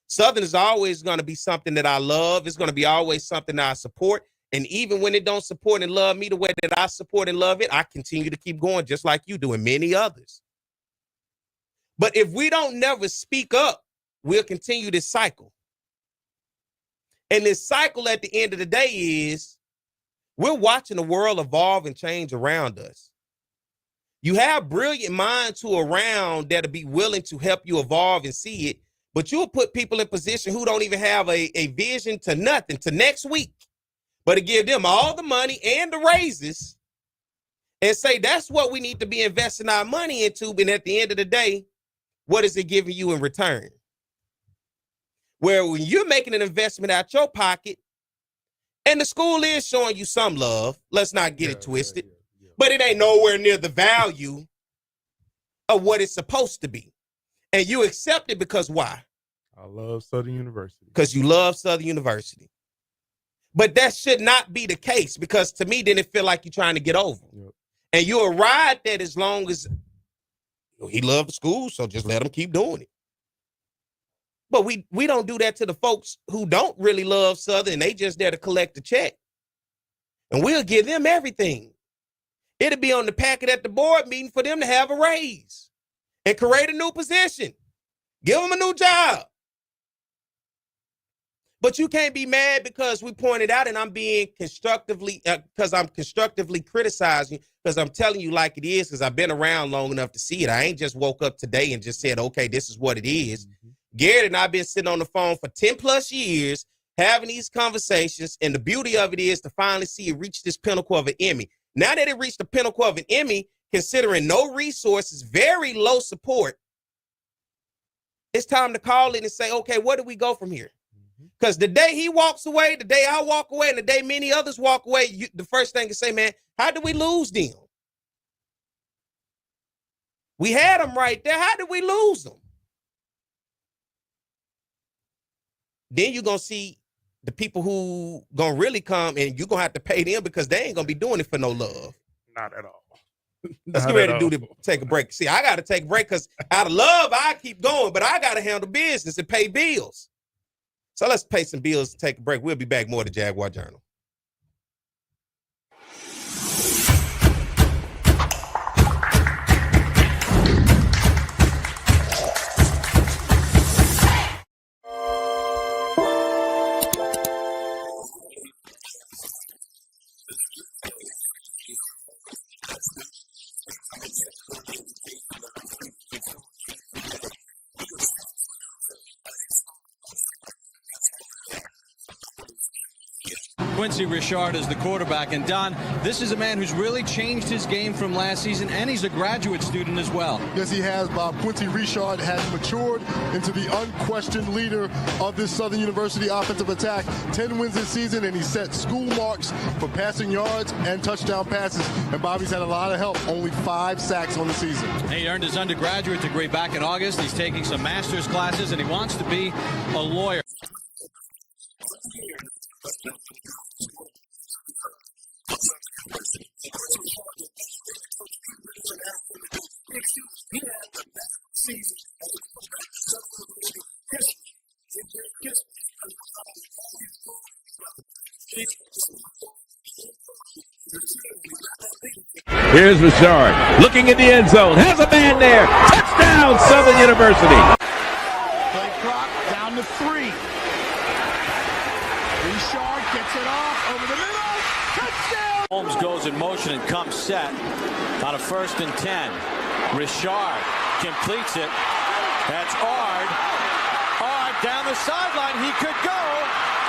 Southern is always going to be something that I love. It's going to be always something that I support. And even when it don't support and love me the way that I support and love it, I continue to keep going just like you do and many others. But if we don't never speak up, we'll continue this cycle. And this cycle at the end of the day is we're watching the world evolve and change around us. You have brilliant minds who are around that'll be willing to help you evolve and see it, but you'll put people in position who don't even have a vision to nothing, to next week. but to give them all the money and the raises and say that's what we need to be investing our money into. And at the end of the day, what is it giving you in return? Where when you're making an investment out your pocket, and the school is showing you some love, let's not get it twisted, but it ain't nowhere near the value of what it's supposed to be. And you accept it because why? I love Southern University. Because you love Southern University. But that should not be the case, because to me, then it feel like you're trying to get over. Yep. And you'll ride that as long as he loved the school, so just let him keep doing it. But we don't do that to the folks who don't really love Southern. They just there to collect the check. And we'll give them everything. It'll be on the packet at the board meeting for them to have a raise and create a new position. Give them a new job. But you can't be mad because we pointed out, and I'm being constructively, because I'm constructively criticizing, because I'm telling you like it is, because I've been around long enough to see it. I ain't just woke up today and just said, okay, this is what it is. Mm-hmm. Garrett and I've been sitting on the phone for 10 plus years having these conversations, and the beauty of it is to finally see it reach this pinnacle of an Emmy. Now that it reached the pinnacle of an Emmy, considering no resources, very low support, it's time to call it and say, okay, where do we go from here? Because the day he walks away, the day I walk away, and the day many others walk away, the first thing is say, man, how did we lose them? We had them right there. How did we lose them? Then you're going to see the people who going to really come, and you're going to have to pay them because they ain't going to be doing it for no love. Not at all. Let's get ready to take a break. See, I got to take a break because out of love, I keep going, but I got to handle business and pay bills. So let's pay some bills and take a break. We'll be back more to Jaguar Journal. Quincy Richard is the quarterback. And Don, this is a man who's really changed his game from last season, and he's a graduate student as well. Yes, he has, Bob. Quincy Richard has matured into the unquestioned leader of this Southern University offensive attack. 10 wins this season, and he set school marks for passing yards and touchdown passes. And Bobby's had a lot of help. Only 5 sacks on the season. He earned his undergraduate degree back in August. He's taking some master's classes, and he wants to be a lawyer. Here's Richard looking in the end zone. Has a man there. Touchdown, Southern University. Play clock down to 3. Richard gets it off over the middle. Touchdown. Holmes goes in motion and comes set on a 1st and 10. Richard completes it. That's Ard. Ard down the sideline. He could go.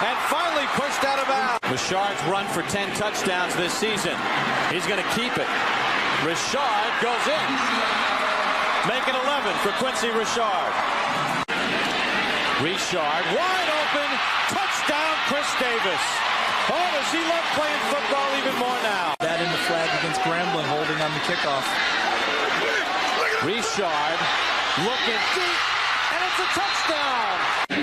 And finally pushed out of bounds. Richard's run for 10 touchdowns this season. He's going to keep it. Richard goes in. Make it 11 for Quincy Richard. Richard wide open. Touchdown, Chris Davis. Oh, does he love playing football even more now? That in the flag against Grambling, holding on the kickoff. Richard looking deep, and it's a touchdown.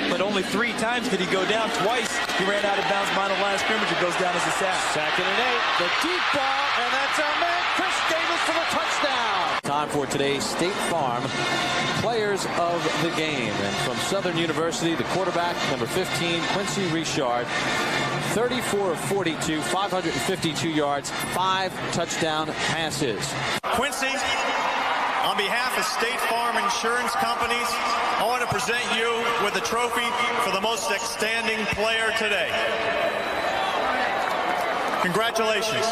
But only 3 times did he go down. Twice he ran out of bounds behind the line of scrimmage. It goes down as a sack. 2nd and 8. The deep ball, and that's our man, Chris Davis, for the touchdown. Time for today's State Farm Players of the Game. And from Southern University, the quarterback, number 15, Quincy Richard. 34 of 42, 552 yards, 5 touchdown passes. Quincy, on behalf of State Farm Insurance Companies, I want to present you with a trophy for the most outstanding player today. Congratulations.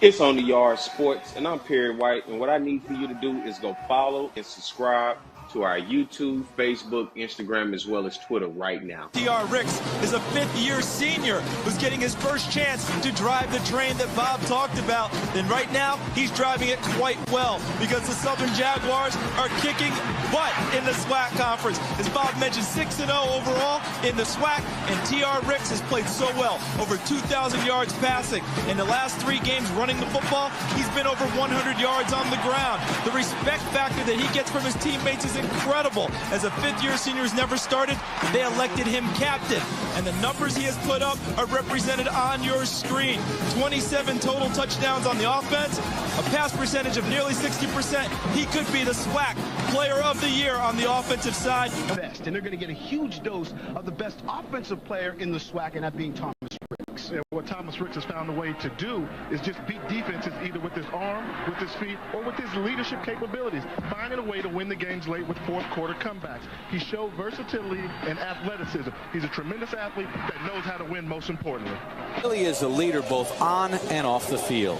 It's on the Yard Sports, and I'm Perry White. And what I need for you to do is go follow and subscribe to our YouTube, Facebook, Instagram, as well as Twitter right now. T.R. Ricks is a fifth-year senior who's getting his first chance to drive the train that Bob talked about. And right now, he's driving it quite well because the Southern Jaguars are kicking butt in the SWAC conference. As Bob mentioned, 6-0 overall in the SWAC, and T.R. Ricks has played so well. Over 2,000 yards passing. In the last 3 games running the football, he's been over 100 yards on the ground. The respect factor that he gets from his teammates is incredible. As a fifth-year senior who's never started, they elected him captain. And the numbers he has put up are represented on your screen. 27 total touchdowns on the offense, a pass percentage of nearly 60%. He could be the SWAC Player of the Year on the offensive side. Best, and they're going to get a huge dose of the best offensive player in the SWAC, and that being Thomas Ricks. Yeah, what Thomas Ricks has found a way to do is just beat defenses either with his arm, with his feet, or with his leadership capabilities, finding a way to win the games late with fourth quarter comebacks. He showed versatility and athleticism. He's a tremendous athlete that knows how to win, most importantly. Really is a leader both on and off the field.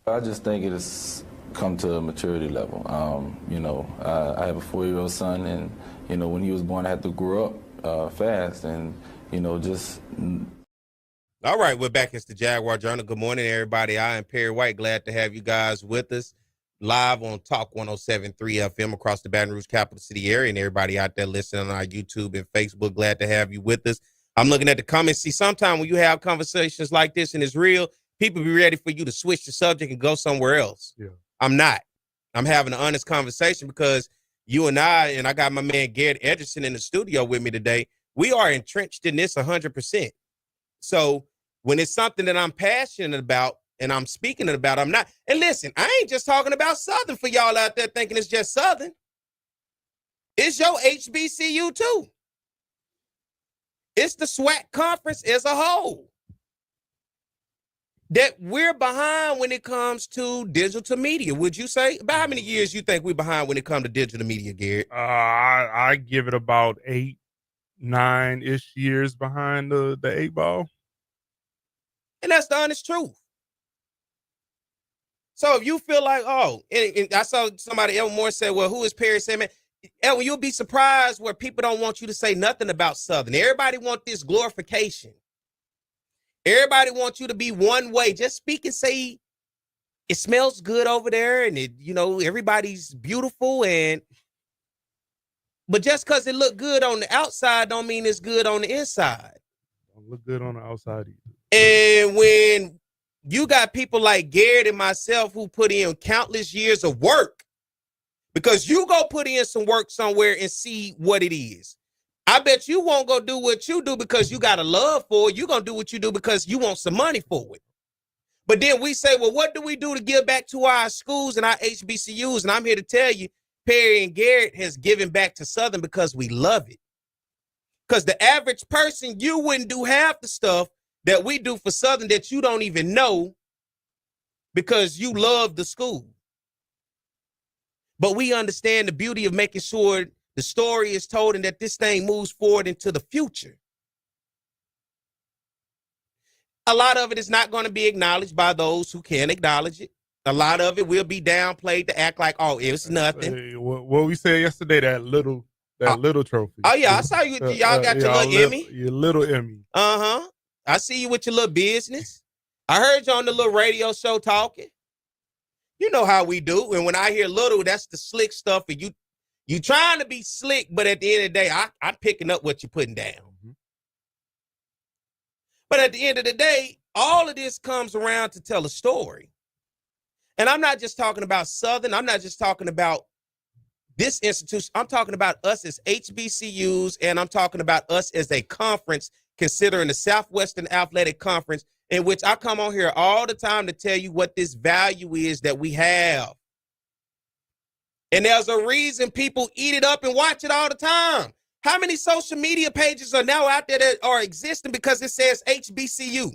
I just think it has come to a maturity level. I have a 4-year-old son, and, when he was born, I had to grow up fast and, just... All right, we're back. It's the Jaguar Journal. Good morning, everybody. I am Perry White. Glad to have you guys with us live on Talk 107.3 FM across the Baton Rouge capital city area, and everybody out there listening on our YouTube and Facebook. Glad to have you with us. I'm looking at the comments. See, sometimes when you have conversations like this and it's real, people be ready for you to switch the subject and go somewhere else. Yeah. I'm not. I'm having an honest conversation because you and I got my man Garrett Edgerson in the studio with me today. We are entrenched in this 100%. So when it's something that I'm passionate about and I'm speaking about, I'm not. And listen, I ain't just talking about Southern for y'all out there thinking it's just Southern. It's your HBCU too. It's the SWAC conference as a whole. That we're behind when it comes to digital media. Would you say? About how many years you think we're behind when it comes to digital media, Garrett? I give it about 8, 9-ish years behind the 8 ball. And that's the honest truth. So if you feel like, and I saw somebody, Elton Moore said, well, who is Perry? Say, man, Elton, you'll be surprised where people don't want you to say nothing about Southern. Everybody want this glorification. Everybody wants you to be one way. Just speak and say it smells good over there, and everybody's beautiful. But just because it look good on the outside don't mean it's good on the inside. Don't look good on the outside either. And when you got people like Garrett and myself who put in countless years of work, because you go put in some work somewhere and see what it is. I bet you won't go do what you do because you got a love for it. You're going to do what you do because you want some money for it. But then we say, well, what do we do to give back to our schools and our HBCUs? And I'm here to tell you, Perry and Garrett has given back to Southern because we love it. Because the average person, you wouldn't do half the stuff that we do for Southern that you don't even know because you love the school. But we understand the beauty of making sure the story is told and that this thing moves forward into the future. A lot of it is not going to be acknowledged by those who can acknowledge it. A lot of it will be downplayed to act like, oh, it's nothing. What we said yesterday, that little That little trophy. Oh yeah, I saw you. Y'all got your little Emmy. Your little Emmy. I see you with your little business. I heard you on the little radio show talking. You know how we do. And when I hear little, that's the slick stuff. And you trying to be slick, but at the end of the day, I'm picking up what you're putting down. Mm-hmm. But at the end of the day, all of this comes around to tell a story. And I'm not just talking about Southern. I'm not just talking about this institution. I'm talking about us as HBCUs, and I'm talking about us as a conference, considering the Southwestern Athletic Conference, in which I come on here all the time to tell you what this value is that we have. And there's a reason people eat it up and watch it all the time. How many social media pages are now out there that are existing because it says HBCU?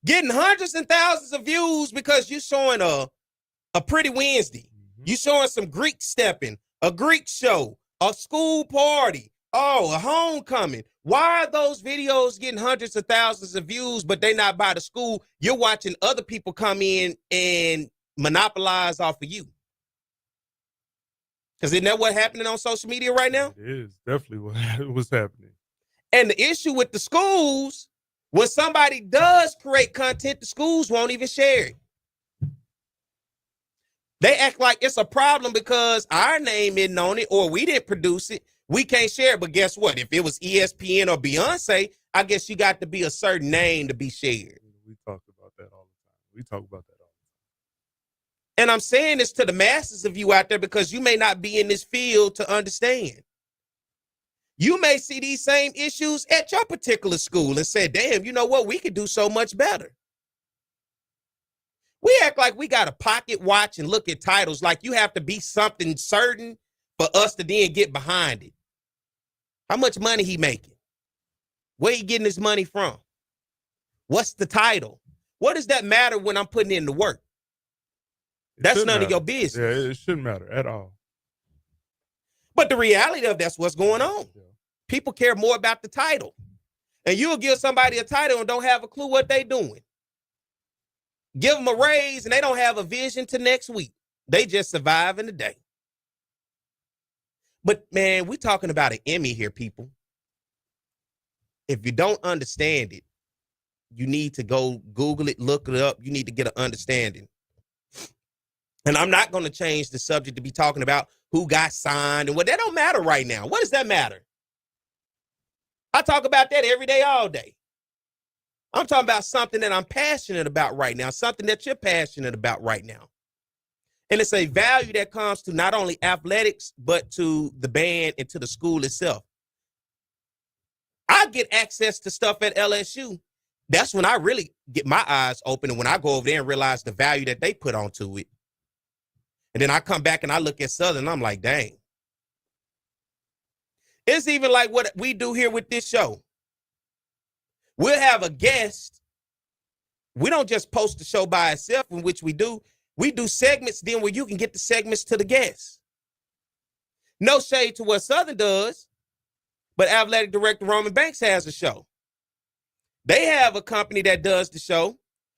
Getting hundreds and thousands of views because you're showing a Pretty Wednesday. You showing some Greek stepping, a Greek show, a school party, a homecoming. Why are those videos getting hundreds of thousands of views, but they not by the school? You're watching other people come in and monopolize off of you. Because isn't that what's happening on social media right now? It is definitely what's happening. And the issue with the schools, when somebody does create content, the schools won't even share it. They act like it's a problem because our name isn't on it or we didn't produce it. We can't share it. But guess what? If it was ESPN or Beyonce, I guess you got to be a certain name to be shared. We talk about that all the time. And I'm saying this to the masses of you out there because you may not be in this field to understand. You may see these same issues at your particular school and say, damn, you know what? We could do so much better. We act like we got a pocket watch and look at titles like you have to be something certain for us to then get behind it. How much money he making? Where he getting his money from? What's the title? What does that matter when I'm putting in the work? That's none of your business. Yeah, it shouldn't matter at all. But the reality of that's what's going on. Yeah. People care more about the title. And you'll give somebody a title and don't have a clue what they're doing. Give them a raise and they don't have a vision to next week. They just survive in the day. But man, we're talking about an Emmy here, people. If you don't understand it, you need to go Google it, look it up. You need to get an understanding. And I'm not going to change the subject to be talking about who got signed and what. That don't matter right now. What does that matter? I talk about that every day, all day. I'm talking about something that I'm passionate about right now, something that you're passionate about right now. And it's a value that comes to not only athletics, but to the band and to the school itself. I get access to stuff at LSU. That's when I really get my eyes open. And when I go over there and realize the value that they put onto it. And then I come back and I look at Southern and I'm like, dang. It's even like what we do here with this show. We'll have a guest. We don't just post the show by itself, in which we do segments then where you can get the segments to the guests. No shade to what Southern does, but athletic director Roman Banks has a show. They have a company that does the show.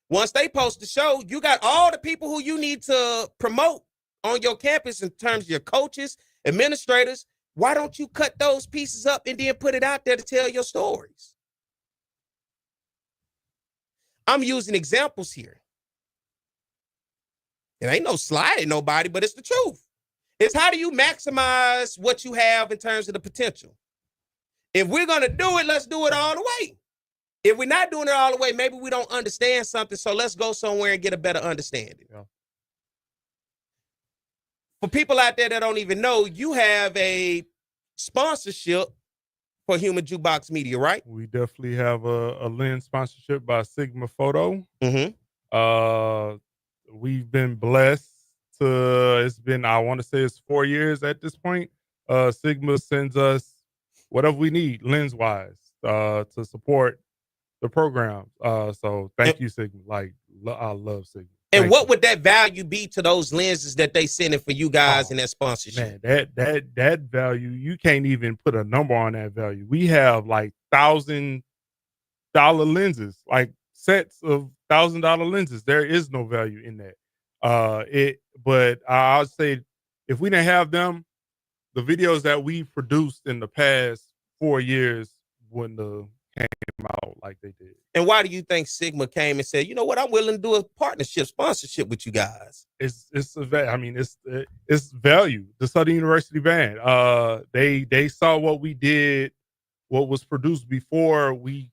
Once they post the show, you got all the people who you need to promote on your campus in terms of your coaches, administrators. Why don't you cut those pieces up and then put it out there to tell your stories? I'm using examples here. It ain't no sliding nobody, but it's the truth. It's how do you maximize what you have in terms of the potential? If we're going to do it, let's do it all the way. If we're not doing it all the way, maybe we don't understand something, so let's go somewhere and get a better understanding. Yeah. For people out there that don't even know, you have a sponsorship for Human Jukebox Media, right? We definitely have a lens sponsorship by Sigma Photo. Mm-hmm. We've been blessed to, it's been, I want to say it's 4 years at this point. Sigma sends us whatever we need lens-wise to support the program. So thank you, Sigma. Like, I love Sigma. And what would that value be to those lenses that they sending for you guys in that sponsorship? Man, that value, you can't even put a number on that value. We have like $1,000 lenses, like sets of $1,000 lenses. There is no value in that. But I'll say if we didn't have them, the videos that we produced in the past 4 years wouldn't have came out like they did. And why do you think Sigma came and said, you know what, I'm willing to do a partnership, sponsorship with you guys? It's value. The Southern University band. They saw what we did, what was produced before we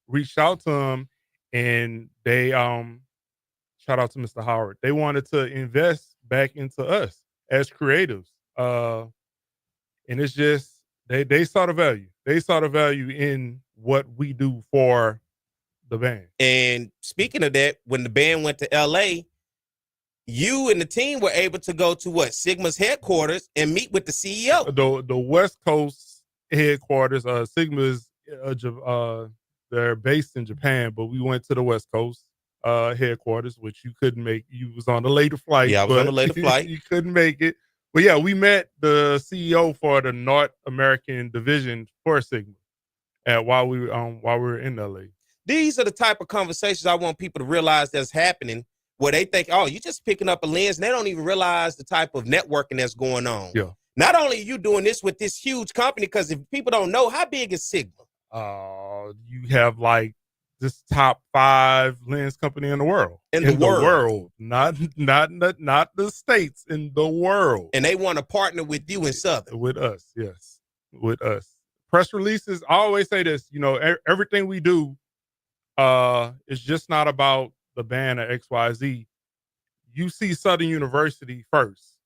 reached out to them, and they shout out to Mr. Howard. They wanted to invest back into us as creatives. And it's just they saw the value. They saw the value in what we do for the band. And speaking of that, when the band went to LA, you and the team were able to go to what? Sigma's headquarters and meet with the CEO. The West Coast headquarters, Sigma's they're based in Japan, but we went to the West Coast headquarters, which you couldn't make. You was on a later flight. Yeah, I was on a later flight. You couldn't make it. But yeah, we met the CEO for the North American division for Sigma while we were in LA. These are the type of conversations I want people to realize that's happening, where they think, oh, you're just picking up a lens, and they don't even realize the type of networking that's going on. Yeah. Not only are you doing this with this huge company, because if people don't know, how big is Sigma? You have like this top 5 lens company in the world. In the world. Not the States, in the world. And they want to partner with you in Southern. With us, yes. With us. Press releases, I always say this, everything we do is just not about the band or XYZ. You see Southern University first.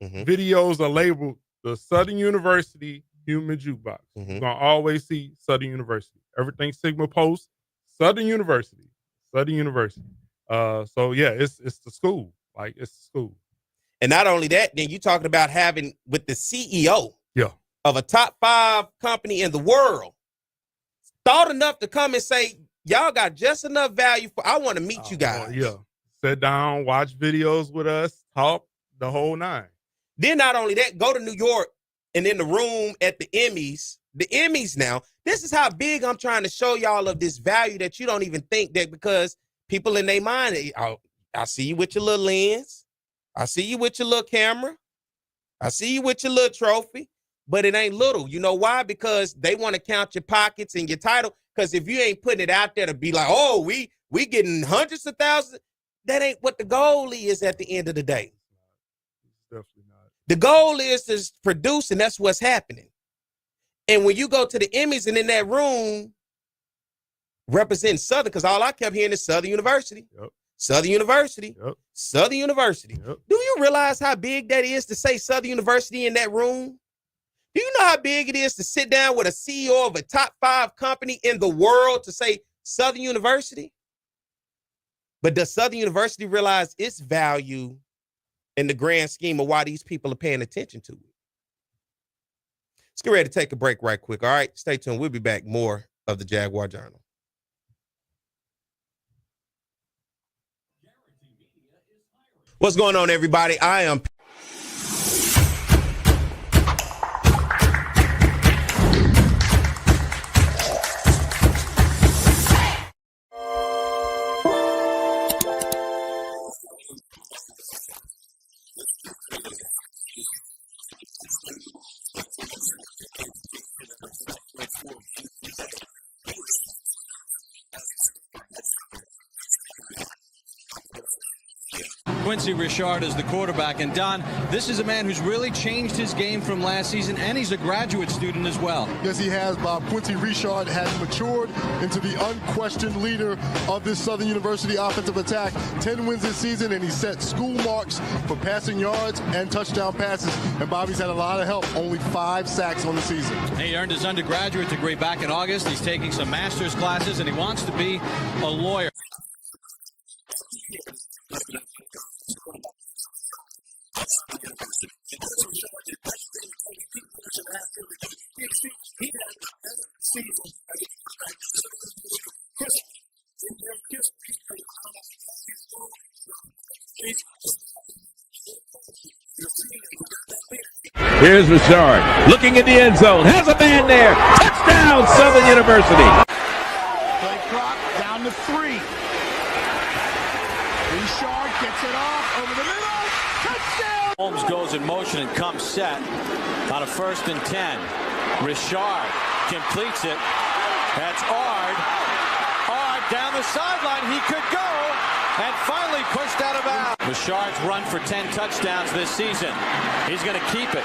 Mm-hmm. Videos are labeled the Southern University Human Jukebox. Mm-hmm. You're going to always see Southern University. Everything Sigma posts, Southern University. Southern University. So yeah, it's the school. Like, it's the school. And not only that, then you talking about having with the CEO of a top 5 company in the world, thought enough to come and say, y'all got just enough value for, I want to meet you guys. Yeah. Sit down, watch videos with us, talk, the whole 9. Then not only that, go to New York and in the room at the Emmys. The Emmys now, this is how big I'm trying to show y'all of this value that you don't even think that, because people in their mind, I see you with your little lens. I see you with your little camera. I see you with your little trophy, but it ain't little. You know why? Because they want to count your pockets and your title. Because if you ain't putting it out there to be like, oh, we getting hundreds of thousands, that ain't what the goal is at the end of the day. Definitely not. The goal is to produce, and that's what's happening. And when you go to the Emmys and in that room representing Southern, because all I kept hearing is Southern University. Yep. Southern University. Yep. Southern University. Yep. Do you realize how big that is to say Southern University in that room? Do you know how big it is to sit down with a CEO of a top 5 company in the world to say Southern University? But does Southern University realize its value in the grand scheme of why these people are paying attention to it? Let's get ready to take a break right quick. All right, stay tuned. We'll be back. More of the Jaguar Journal. What's going on, everybody? I am Quincy Richard is the quarterback. And Don, this is a man who's really changed his game from last season, and he's a graduate student as well. Yes, he has, Bob. Quincy Richard has matured into the unquestioned leader of this Southern University offensive attack. 10 wins this season, and he set school marks for passing yards and touchdown passes. And Bobby's had a lot of help. Only 5 sacks on the season. He earned his undergraduate degree back in August. He's taking some master's classes, and he wants to be a lawyer. Here's Richard looking in the end zone. Has a man there. Touchdown, Southern University. Play clock down to 3. Richard gets it off over the middle. Touchdown. Holmes goes in motion and comes set on a 1st and 10. Richard completes it. That's Ard. Ard down the sideline. He could go. And finally pushed out of bounds. Richard's run for 10 touchdowns this season. He's going to keep it.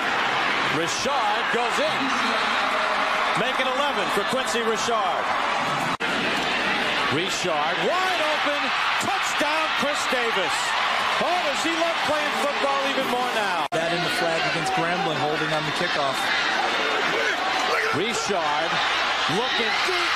Richard goes in. Make it 11 for Quincy Richard. Richard wide open. Touchdown, Chris Davis. Oh, does he love playing football even more now? That in the flag against Grambling, holding on the kickoff. Richard looking deep,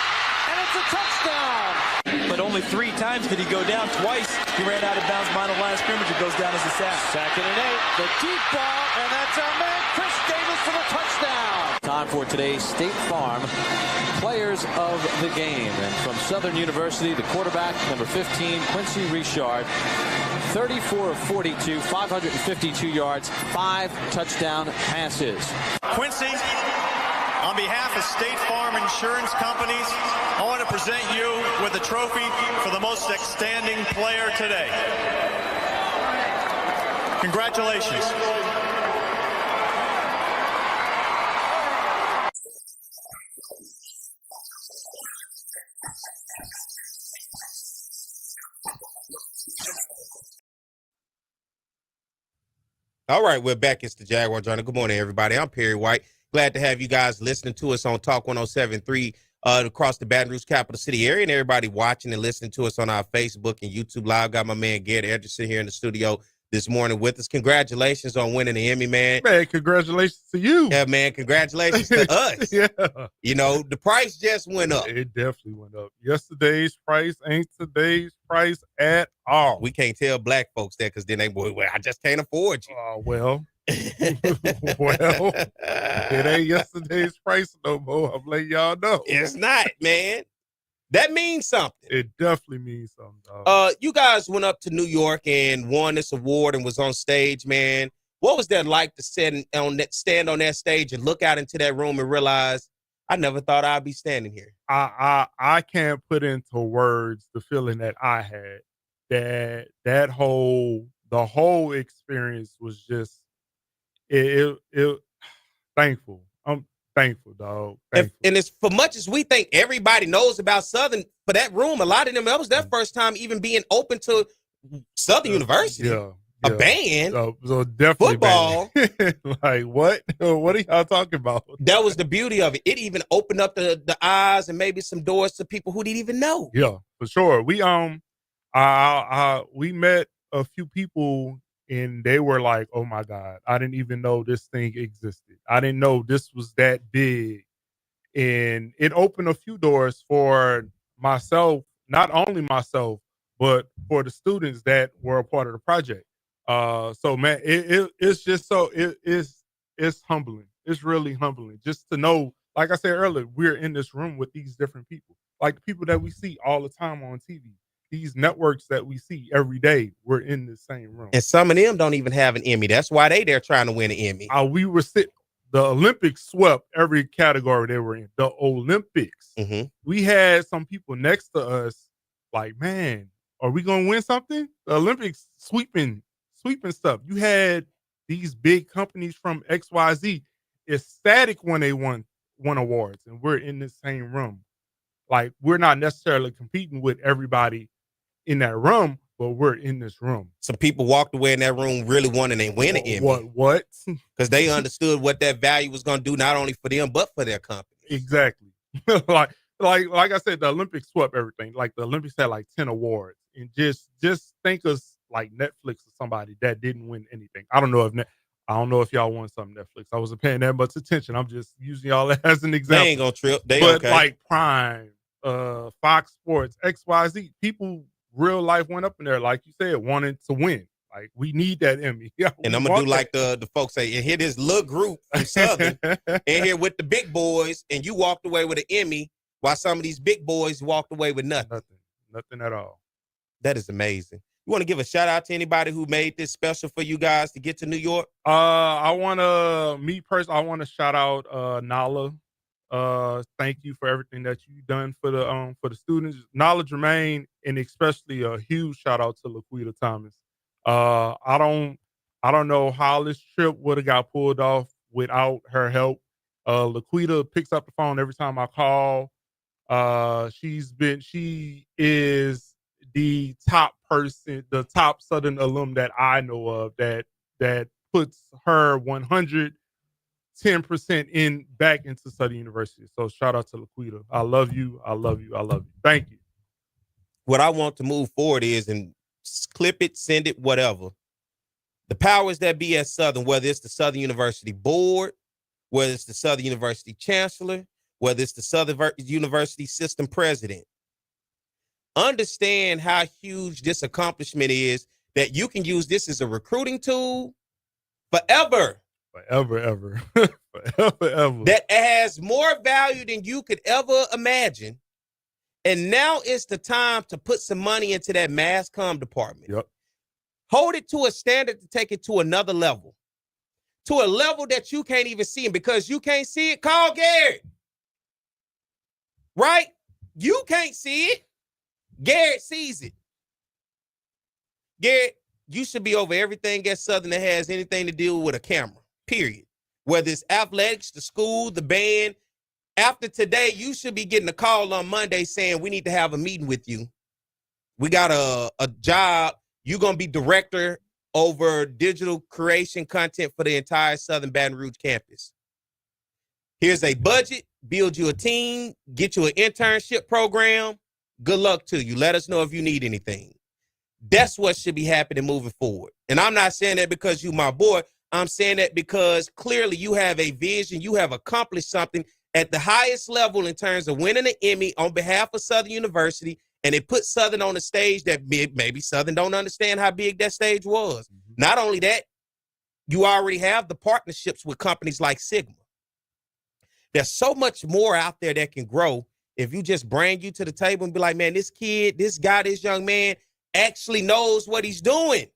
and it's a touchdown. But only 3 times did he go down. Twice he ran out of bounds behind the line of scrimmage. It goes down as a sack. 2nd and 8. The deep ball, and that's our man, Chris Davis, for the touchdown. Time for today's State Farm Players of the Game. And from Southern University, the quarterback, number 15, Quincy Richard. 34 of 42, 552 yards, 5 touchdown passes. Quincy, on behalf of State Farm Insurance Companies, I want to present you with a trophy for the most outstanding player today. Congratulations. All right, we're back. It's the Jaguar Journal. Good morning, everybody. I'm Perry White. Glad to have you guys listening to us on Talk 107.3 across the Baton Rouge capital city area, and everybody watching and listening to us on our Facebook and YouTube Live. Got my man Garrett Edgerson here in the studio this morning with us. Congratulations on winning the Emmy, man. Man, congratulations to you. Yeah, man, congratulations to us. Yeah. You know, the price just went up. It definitely went up. Yesterday's price ain't today's price at all. We can't tell black folks that because then they, well, I just can't afford you. Well, well, it ain't yesterday's price no more. I'm letting y'all know. It's not, man. That means something. It definitely means something, dog. You guys went up to New York and won this award and was on stage, man. What was that like to stand on that stage and look out into that room and realize I never thought I'd be standing here? I can't put into words the feeling that I had. The whole experience was just it thankful. I'm thankful, dog. Thankful. And it's for much as we think everybody knows about Southern, for that room, a lot of them, that was their first time even being open to Southern University. Yeah. A band. So definitely football. Like what? What are y'all talking about? That was the beauty of it. It even opened up the eyes and maybe some doors to people who didn't even know. Yeah, for sure. We met a few people and they were like, oh my God, I didn't even know this thing existed. I didn't know this was that big. And it opened a few doors for myself, not only myself, but for the students that were a part of the project. So man, it's just so it's humbling. It's really humbling just to know, like I said earlier, we're in this room with these different people, like the people that we see all the time on TV. These networks that we see every day, we're in the same room. And some of them don't even have an Emmy. That's why they're trying to win an Emmy. We were the Olympics swept every category they were in. The Olympics. Mm-hmm. We had some people next to us like, man, are we going to win something? The Olympics sweeping stuff. You had these big companies from XYZ ecstatic when they won awards, and we're in the same room. Like, we're not necessarily competing with everybody in that room, but we're in this room. Some people walked away in that room really wanting to win an Emmy. What? Because they understood what that value was going to do, not only for them, but for their company. Exactly. like I said, the Olympics swept everything. Like, the Olympics had like 10 awards. And just think of like Netflix or somebody that didn't win anything. I don't know if y'all won something Netflix. I wasn't paying that much attention. I'm just using y'all as an example. They ain't gonna trip. But okay. Like Prime, Fox Sports, XYZ, people real life went up in there, like you said, wanting to win. Like, we need that Emmy. Yeah, and I'm gonna do like the folks say, and here this little group from Southern in here with the big boys, and you walked away with an Emmy while some of these big boys walked away with nothing. Nothing at all. That is amazing. You want to give a shout out to anybody who made this special for you guys to get to New York? I want to shout out Nala. Thank you for everything that you've done for the students. Nala Jermaine, and especially a huge shout out to Laquita Thomas. I I don't know how this trip would have got pulled off without her help. Laquita picks up the phone every time I call. She is the top person, the top Southern alum that I know of that puts her 110% in back into Southern University. So shout out to Laquita. I love you. I love you. I love you. Thank you. What I want to move forward is, and clip it, send it, whatever. The powers that be at Southern, whether it's the Southern University board, whether it's the Southern University chancellor, whether it's the Southern University system president, understand how huge this accomplishment is, that you can use this as a recruiting tool forever. Forever, ever. Forever, ever. That has more value than you could ever imagine. And now it's the time to put some money into that mass comm department. Yep. Hold it to a standard to take it to another level. To a level that you can't even see. And because you can't see it, call Garrett. Right? You can't see it. Garrett sees it. Garrett, you should be over everything at Southern that has anything to do with a camera, period. Whether it's athletics, the school, the band. After today, you should be getting a call on Monday saying we need to have a meeting with you. We got a job. You're going to be director over digital creation content for the entire Southern Baton Rouge campus. Here's a budget, build you a team, get you an internship program. Good luck to you. Let us know if you need anything. That's what should be happening moving forward. And I'm not saying that because you my boy. I'm saying that because clearly you have a vision. You have accomplished something at the highest level in terms of winning an Emmy on behalf of Southern University, and it put Southern on a stage that maybe Southern don't understand how big that stage was. Mm-hmm. Not only that, you already have the partnerships with companies like Sigma. There's so much more out there that can grow if you just bring you to the table and be like, man, this kid, this guy, this young man actually knows what he's doing.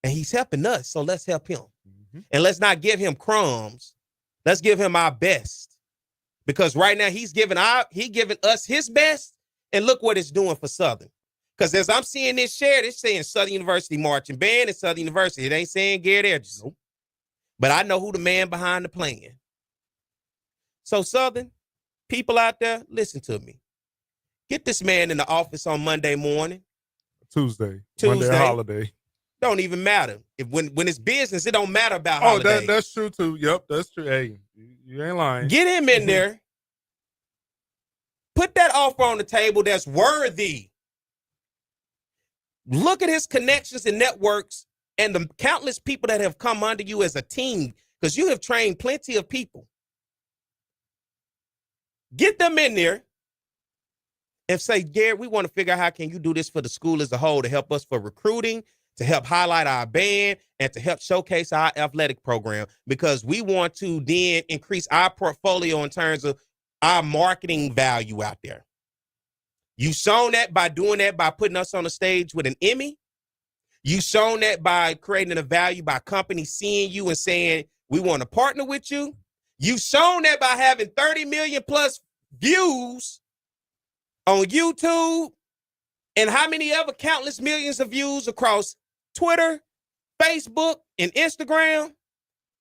And he's helping us, so let's help him. Mm-hmm. And let's not give him crumbs. Let's give him our best. Because right now he giving us his best, and look what it's doing for Southern. Because as I'm seeing this shared, it's saying Southern University marching band and Southern University. It ain't saying Garrett Edgerton. Nope. But I know who the man behind the plan. So Southern, people out there, listen to me. Get this man in the office on Monday morning. Tuesday. Monday holiday. Don't even matter. When it's business, it don't matter about holidays. That's true too. Yep, that's true. Hey, you ain't lying. Get him in there. Put that offer on the table that's worthy. Look at his connections and networks and the countless people that have come under you as a team, because you have trained plenty of people. Get them in there and say, Garrett, we want to figure out how can you do this for the school as a whole to help us for recruiting, to help highlight our band, and to help showcase our athletic program, because we want to then increase our portfolio in terms of our marketing value out there. You've shown that by doing that, by putting us on a stage with an Emmy. You've shown that by creating a value by companies seeing you and saying, we want to partner with you. You've shown that by having 30 million plus views on YouTube and how many other countless millions of views across Twitter, Facebook, and Instagram.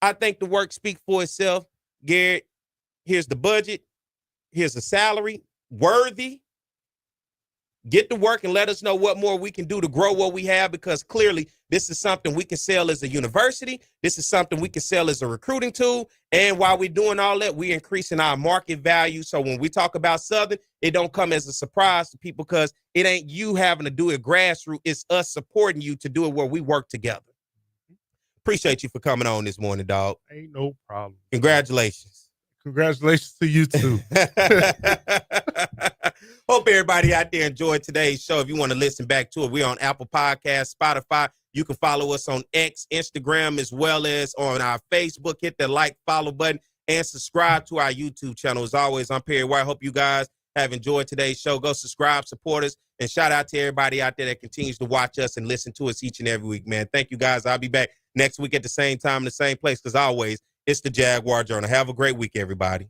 I think the work speaks for itself. Garrett, here's the budget. Here's the salary. Worthy. Get to work and let us know what more we can do to grow what we have, because clearly this is something we can sell as a university. This is something we can sell as a recruiting tool. And while we're doing all that, we're increasing our market value. So when we talk about Southern, it don't come as a surprise to people, because it ain't you having to do it grassroots. It's us supporting you to do it where we work together. Appreciate you for coming on this morning, dog. Ain't no problem. Congratulations. Congratulations to you too. Hope everybody out there enjoyed today's show. If you want to listen back to it, we're on Apple Podcasts, Spotify. You can follow us on X, Instagram, as well as on our Facebook. Hit the like, follow button, and subscribe to our YouTube channel. As always, I'm Perry White. Hope you guys have enjoyed today's show. Go subscribe, support us, and shout out to everybody out there that continues to watch us and listen to us each and every week, man. Thank you, guys. I'll be back next week at the same time in the same place, because always, it's the Jaguar Journal. Have a great week, everybody.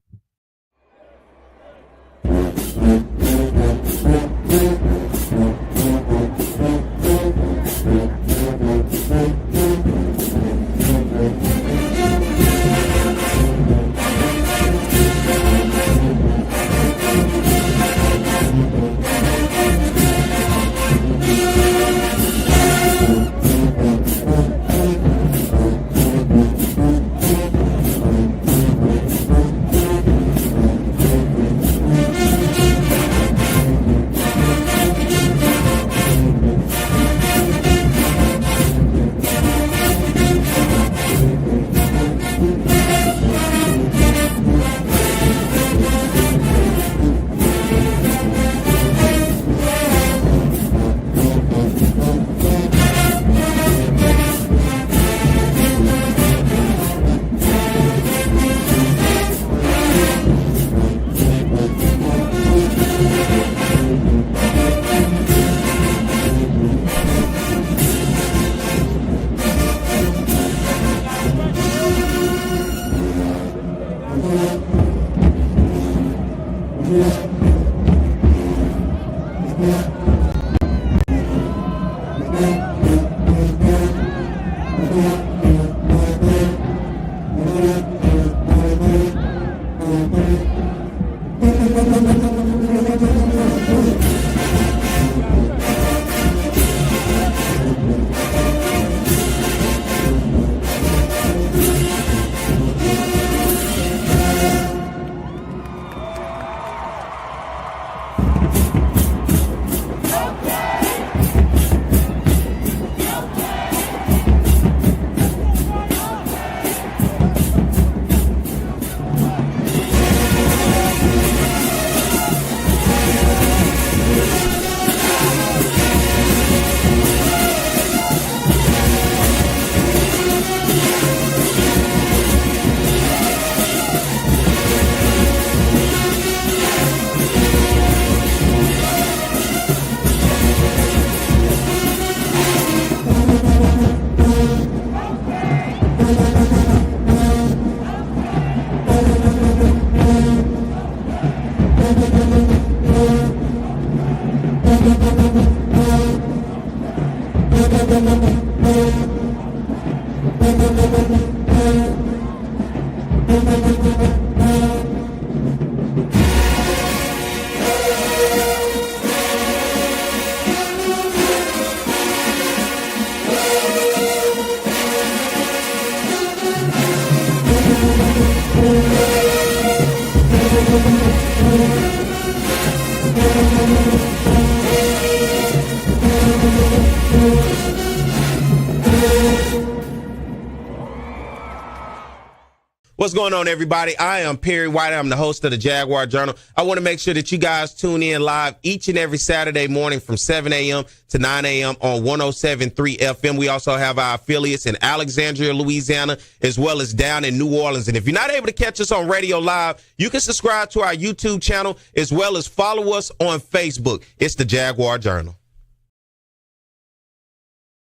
What's going on, everybody? I am Perry White. I'm the host of the Jaguar Journal. I want to make sure that you guys tune in live each and every Saturday morning from 7 a.m. to 9 a.m. on 107.3 FM. We also have our affiliates in Alexandria, Louisiana, as well as down in New Orleans. And if you're not able to catch us on radio live, you can subscribe to our YouTube channel as well as follow us on Facebook. It's the Jaguar Journal.